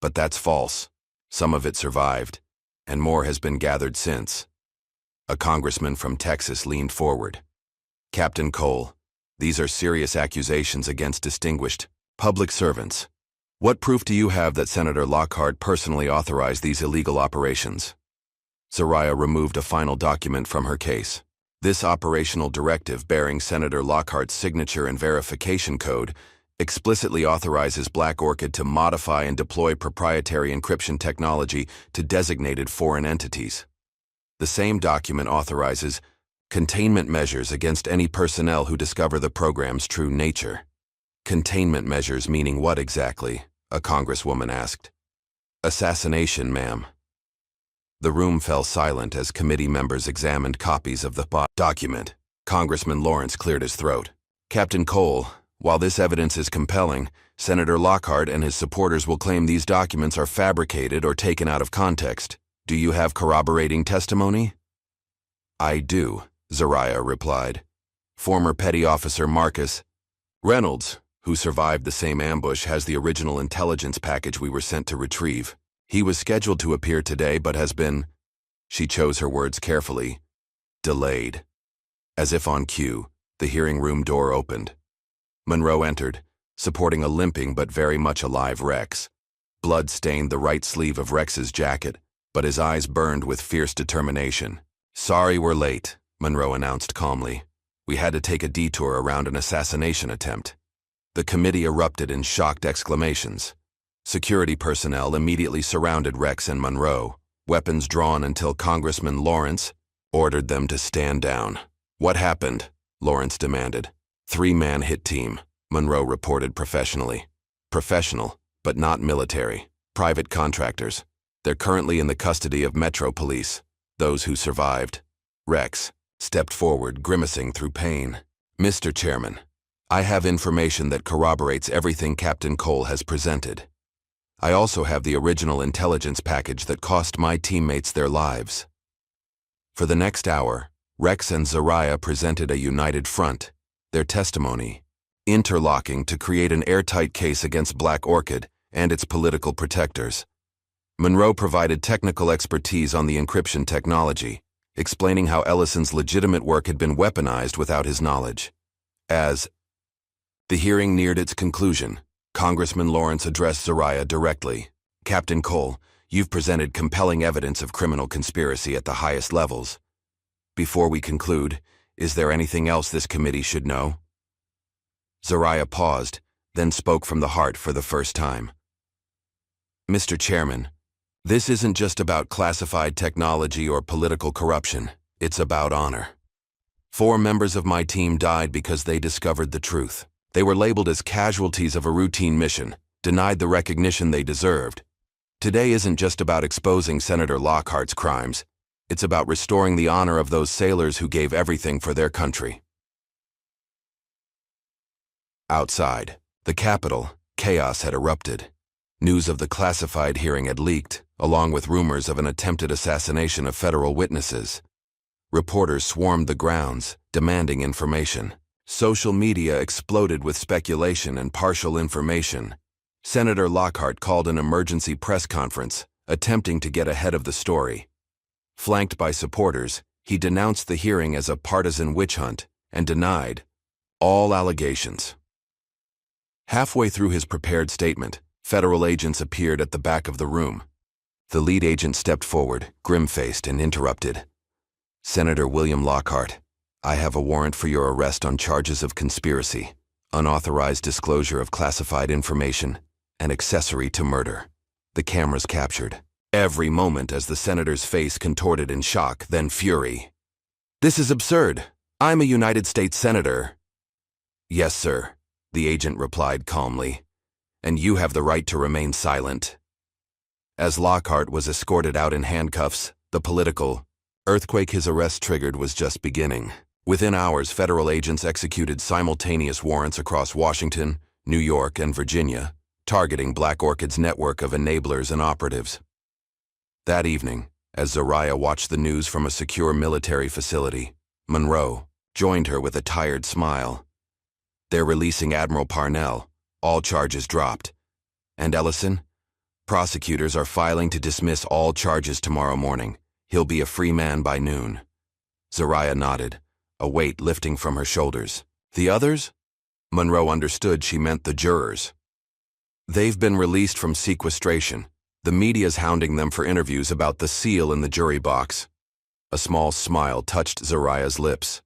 Speaker 1: But that's false. Some of it survived, and more has been gathered since. A congressman from Texas leaned forward. Captain Cole, these are serious accusations against distinguished public servants. What proof do you have that Senator Lockhart personally authorized these illegal operations? Zariah removed a final document from her case. This operational directive bearing Senator Lockhart's signature and verification code explicitly authorizes Black Orchid to modify and deploy proprietary encryption technology to designated foreign entities. The same document authorizes containment measures against any personnel who discover the program's true nature. Containment measures meaning what exactly? A congresswoman asked. Assassination, ma'am. The room fell silent as committee members examined copies of the document. Congressman Lawrence cleared his throat. Captain Cole, while this evidence is compelling, Senator Lockhart and his supporters will claim these documents are fabricated or taken out of context. Do you have corroborating testimony? I do, Zariah replied. Former Petty Officer Marcus Reynolds, who survived the same ambush, has the original intelligence package we were sent to retrieve. He was scheduled to appear today but has been, she chose her words carefully, delayed. As if on cue, the hearing room door opened. Monroe entered, supporting a limping but very much alive Rex. Blood stained the right sleeve of Rex's jacket, but his eyes burned with fierce determination. Sorry we're late, Monroe announced calmly. We had to take a detour around an assassination attempt. The committee erupted in shocked exclamations. Security personnel immediately surrounded Rex and Monroe, weapons drawn until Congressman Lawrence ordered them to stand down. What happened? Lawrence demanded. 3-man hit team, Monroe reported professionally. Professional, but not military. Private contractors. They're currently in the custody of Metro Police. Those who survived. Rex stepped forward, grimacing through pain. Mr. Chairman, I have information that corroborates everything Captain Cole has presented. I also have the original intelligence package that cost my teammates their lives. For the next hour, Rex and Zariah presented a united front, their testimony interlocking to create an airtight case against Black Orchid and its political protectors. Monroe provided technical expertise on the encryption technology, explaining how Ellison's legitimate work had been weaponized without his knowledge. As the hearing neared its conclusion, Congressman Lawrence addressed Zariah directly. Captain Cole, you've presented compelling evidence of criminal conspiracy at the highest levels. Before we conclude, is there anything else this committee should know? Zariah paused, then spoke from the heart for the first time. Mr. Chairman, this isn't just about classified technology or political corruption. It's about honor. 4 members of my team died because they discovered the truth. They were labeled as casualties of a routine mission, denied the recognition they deserved. Today isn't just about exposing Senator Lockhart's crimes. It's about restoring the honor of those sailors who gave everything for their country. Outside, the Capitol, chaos had erupted. News of the classified hearing had leaked, along with rumors of an attempted assassination of federal witnesses. Reporters swarmed the grounds, demanding information. Social media exploded with speculation and partial information. Senator Lockhart called an emergency press conference, attempting to get ahead of the story. Flanked by supporters, he denounced the hearing as a partisan witch hunt and denied all allegations. Halfway through his prepared statement, federal agents appeared at the back of the room. The lead agent stepped forward, grim-faced, and interrupted. Senator William Lockhart, I have a warrant for your arrest on charges of conspiracy, unauthorized disclosure of classified information, and accessory to murder. The cameras captured every moment as the senator's face contorted in shock, then fury. This is absurd. I'm a United States Senator. Yes, sir, the agent replied calmly, and you have the right to remain silent. As Lockhart was escorted out in handcuffs, the political earthquake his arrest triggered was just beginning. Within hours, federal agents executed simultaneous warrants across Washington, New York, and Virginia, targeting Black Orchid's network of enablers and operatives. That evening, as Zariah watched the news from a secure military facility, Monroe joined her with a tired smile. They're releasing Admiral Parnell, all charges dropped. And Ellison? Prosecutors are filing to dismiss all charges tomorrow morning. He'll be a free man by noon. Zariah nodded, a weight lifting from her shoulders. The others? Monroe understood she meant the jurors. They've been released from sequestration. The media's hounding them for interviews about the seal in the jury box. A small smile touched Zariah's lips.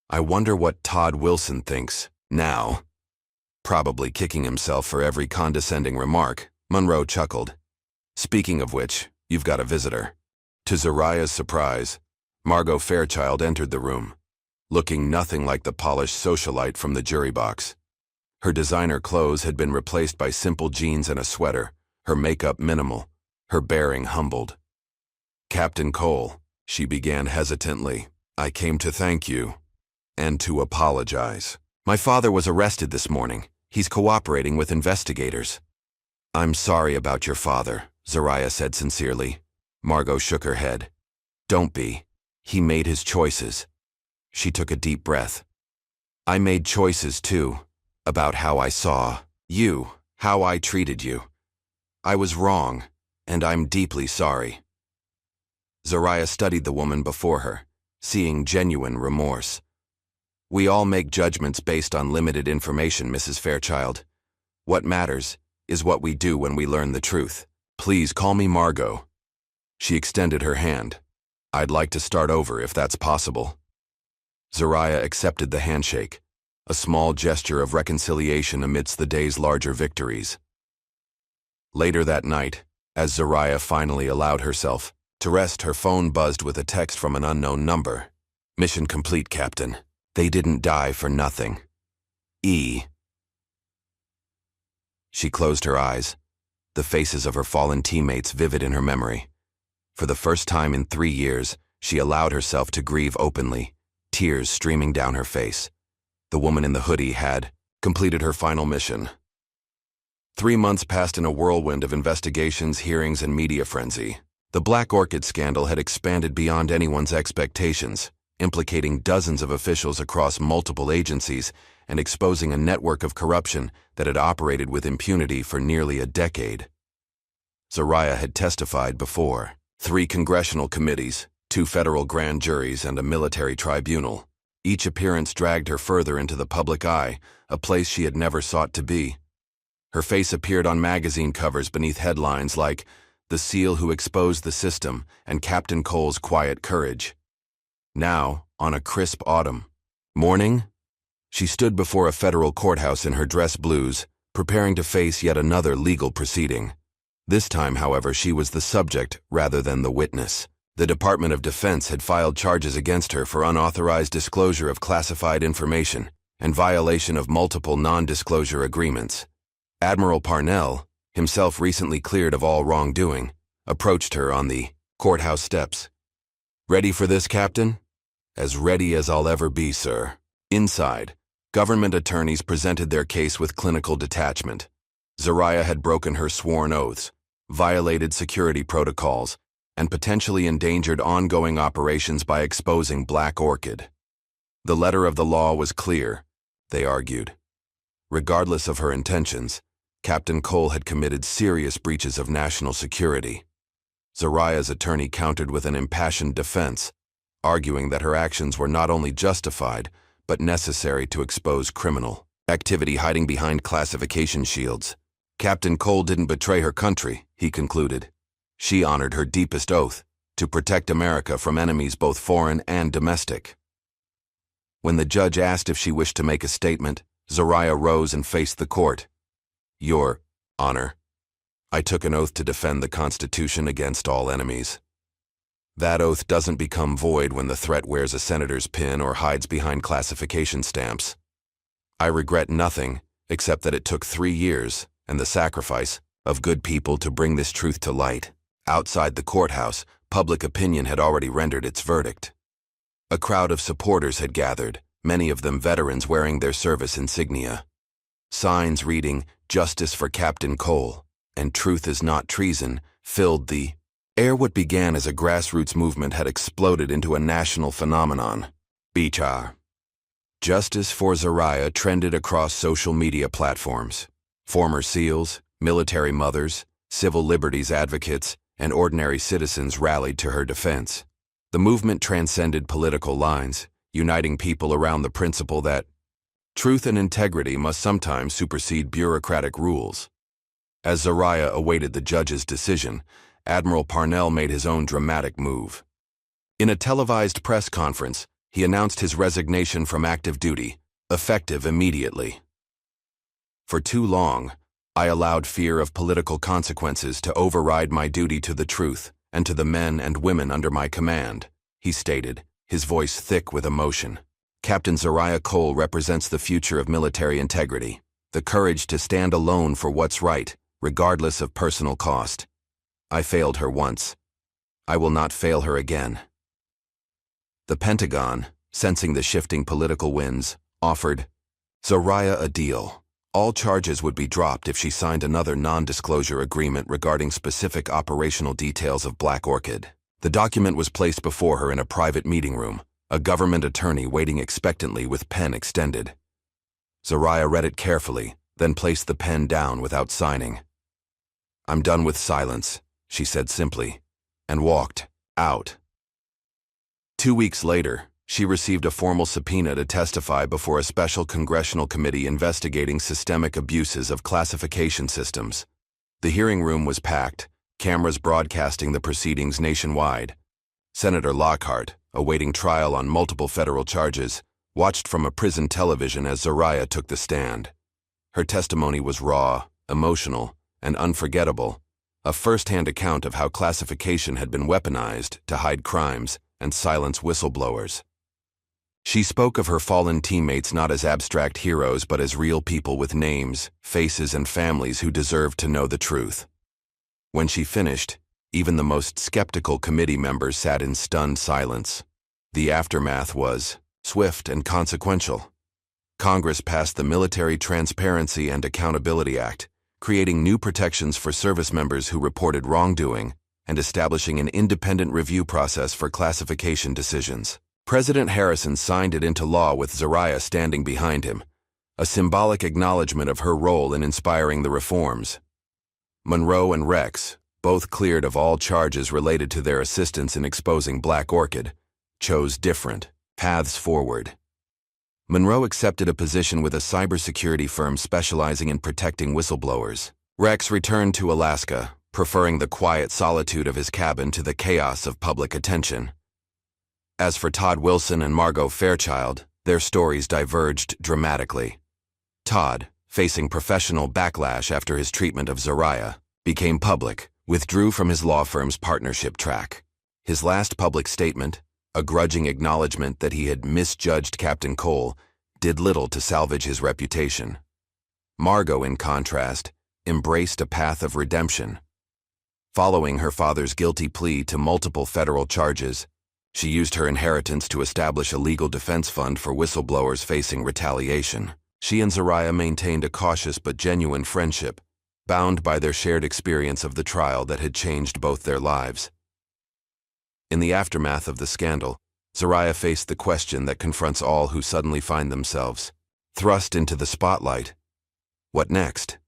Speaker 1: I wonder what Todd Wilson thinks now. Probably kicking himself for every condescending remark, Monroe chuckled. Speaking of which, you've got a visitor. To Zariah's surprise, Margot Fairchild entered the room, looking nothing like the polished socialite from the jury box. Her designer clothes had been replaced by simple jeans and a sweater, her makeup minimal, her bearing humbled. Captain Cole, she began hesitantly, I came to thank you, and to apologize. My father was arrested this morning. He's cooperating with investigators. I'm sorry about your father, Zariah said sincerely. Margot shook her head. Don't be. He made his choices. She took a deep breath. I made choices too, about how I saw you, how I treated you. I was wrong, and I'm deeply sorry. Zariah studied the woman before her, seeing genuine remorse. We all make judgments based on limited information, Mrs. Fairchild. What matters is what we do when we learn the truth. Please call me Margot. She extended her hand. I'd like to start over if that's possible. Zariah accepted the handshake, a small gesture of reconciliation amidst the day's larger victories. Later that night, as Zariah finally allowed herself to rest, her phone buzzed with a text from an unknown number. Mission complete, Captain. They didn't die for nothing. E. She closed her eyes, the faces of her fallen teammates vivid in her memory. For the first time in 3 years, she allowed herself to grieve openly, tears streaming down her face. The woman in the hoodie had completed her final mission. 3 months passed in a whirlwind of investigations, hearings, and media frenzy. The Black Orchid scandal had expanded beyond anyone's expectations, implicating dozens of officials across multiple agencies and exposing a network of corruption that had operated with impunity for nearly a decade. Zariah had testified before 3 congressional committees, 2 federal grand juries, and a military tribunal. Each appearance dragged her further into the public eye, a place she had never sought to be. Her face appeared on magazine covers beneath headlines like The Seal Who Exposed the System and Captain Cole's Quiet Courage. Now, on a crisp autumn morning, she stood before a federal courthouse in her dress blues, preparing to face yet another legal proceeding. This time, however, she was the subject rather than the witness. The Department of Defense had filed charges against her for unauthorized disclosure of classified information and violation of multiple non-disclosure agreements. Admiral Parnell, himself recently cleared of all wrongdoing, approached her on the courthouse steps. Ready for this, Captain? As ready as I'll ever be, sir. Inside, government attorneys presented their case with clinical detachment. Zariah had broken her sworn oaths, violated security protocols, and potentially endangered ongoing operations by exposing Black Orchid. The letter of the law was clear, they argued. Regardless of her intentions, Captain Cole had committed serious breaches of national security. Zariah's attorney countered with an impassioned defense, arguing that her actions were not only justified, but necessary to expose criminal activity hiding behind classification shields. Captain Cole didn't betray her country, he concluded. She honored her deepest oath, to protect America from enemies both foreign and domestic. When the judge asked if she wished to make a statement, Zariah rose and faced the court. Your Honor, I took an oath to defend the Constitution against all enemies. That oath doesn't become void when the threat wears a senator's pin or hides behind classification stamps. I regret nothing except that it took 3 years and the sacrifice of good people to bring this truth to light. Outside the courthouse, public opinion had already rendered its verdict. A crowd of supporters had gathered, many of them veterans wearing their service insignia. Signs reading, Justice for Captain Cole, and Truth is Not Treason, filled the air. What began as a grassroots movement had exploded into a national phenomenon. BHR. Justice for Zariah trended across social media platforms. Former SEALs, military mothers, Civil liberties advocates and ordinary citizens rallied to her defense. The movement transcended political lines, uniting people around the principle that truth and integrity must sometimes supersede bureaucratic rules. As Zariah awaited the judge's decision, Admiral Parnell made his own dramatic move. In a televised press conference, he announced his resignation from active duty, effective immediately. For too long, I allowed fear of political consequences to override my duty to the truth and to the men and women under my command, he stated, his voice thick with emotion. Captain Zariah Cole represents the future of military integrity, the courage to stand alone for what's right, regardless of personal cost. I failed her once. I will not fail her again. The Pentagon, sensing the shifting political winds, offered Zariah a deal. All charges would be dropped if she signed another non-disclosure agreement regarding specific operational details of Black Orchid. The document was placed before her in a private meeting room, a government attorney waiting expectantly with pen extended. Zariah read it carefully, then placed the pen down without signing. "I'm done with silence," she said simply, and walked out. 2 weeks later, she received a formal subpoena to testify before a special congressional committee investigating systemic abuses of classification systems. The hearing room was packed, cameras broadcasting the proceedings nationwide. Senator Lockhart, awaiting trial on multiple federal charges, watched from a prison television as Zariah took the stand. Her testimony was raw, emotional, and unforgettable, a first-hand account of how classification had been weaponized to hide crimes and silence whistleblowers. She spoke of her fallen teammates not as abstract heroes but as real people with names, faces, and families who deserved to know the truth. When she finished, even the most skeptical committee members sat in stunned silence. The aftermath was swift and consequential. Congress passed the Military Transparency and Accountability Act, creating new protections for service members who reported wrongdoing and establishing an independent review process for classification decisions. President Harrison signed it into law with Zariah standing behind him, a symbolic acknowledgement of her role in inspiring the reforms. Monroe and Rex, both cleared of all charges related to their assistance in exposing Black Orchid, chose different paths forward. Monroe accepted a position with a cybersecurity firm specializing in protecting whistleblowers. Rex returned to Alaska, preferring the quiet solitude of his cabin to the chaos of public attention. As for Todd Wilson and Margot Fairchild, their stories diverged dramatically. Todd, facing professional backlash after his treatment of Zariah, became public, withdrew from his law firm's partnership track. His last public statement, a grudging acknowledgement that he had misjudged Captain Cole, did little to salvage his reputation. Margot, in contrast, embraced a path of redemption. Following her father's guilty plea to multiple federal charges, she used her inheritance to establish a legal defense fund for whistleblowers facing retaliation. She and Zariah maintained a cautious but genuine friendship, bound by their shared experience of the trial that had changed both their lives. In the aftermath of the scandal, Zariah faced the question that confronts all who suddenly find themselves thrust into the spotlight. What next?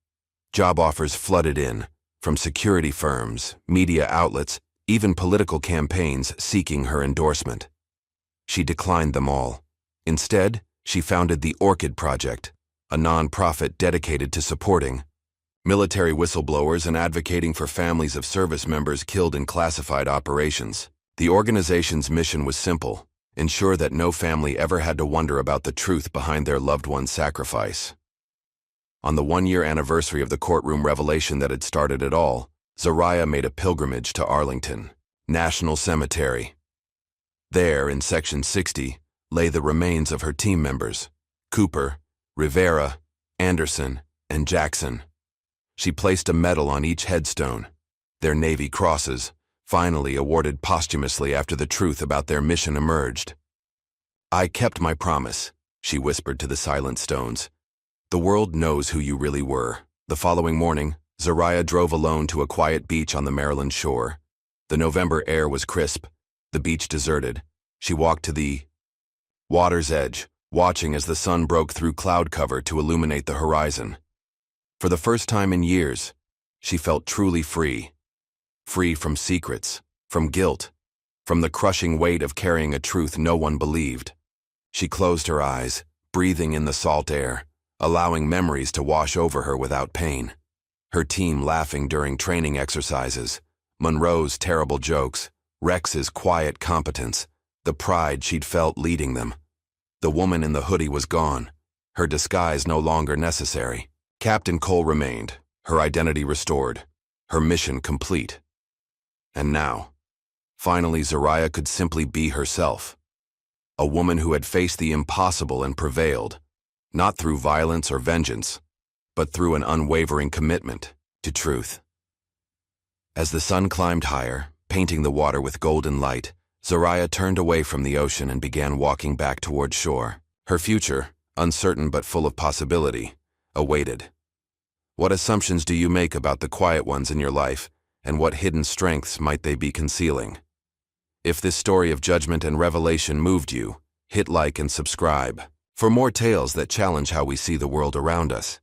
Speaker 1: Job offers flooded in, from security firms, media outlets, even political campaigns seeking her endorsement. She declined them all. Instead, she founded the Orchid Project, a non-profit dedicated to supporting military whistleblowers and advocating for families of service members killed in classified operations. The organization's mission was simple: ensure that no family ever had to wonder about the truth behind their loved one's sacrifice. On the one-year anniversary of the courtroom revelation that had started it all, Zariah made a pilgrimage to Arlington National Cemetery. There, in Section 60, lay the remains of her team members, Cooper, Rivera, Anderson, and Jackson. She placed a medal on each headstone, their Navy crosses, finally awarded posthumously after the truth about their mission emerged. "I kept my promise," she whispered to the silent stones. "The world knows who you really were." The following morning, Zariah drove alone to a quiet beach on the Maryland shore. The November air was crisp, the beach deserted. She walked to the water's edge, watching as the sun broke through cloud cover to illuminate the horizon. For the first time in years, She felt truly free. Free from secrets, from guilt, from the crushing weight of carrying a truth no one believed. She closed her eyes, breathing in the salt air, allowing memories to wash over her without pain. Her team laughing during training exercises, Monroe's terrible jokes, Rex's quiet competence, the pride she'd felt leading them. The woman in the hoodie was gone, her disguise no longer necessary. Captain Cole remained, her identity restored, her mission complete. And now, finally Zariah could simply be herself. A woman who had faced the impossible and prevailed, not through violence or vengeance, but through an unwavering commitment to truth. As the sun climbed higher, painting the water with golden light, Zariah turned away from the ocean and began walking back toward shore. Her future, uncertain but full of possibility, awaited. What assumptions do you make about the quiet ones in your life, and what hidden strengths might they be concealing? If this story of judgment and revelation moved you, hit like and subscribe for more tales that challenge how we see the world around us.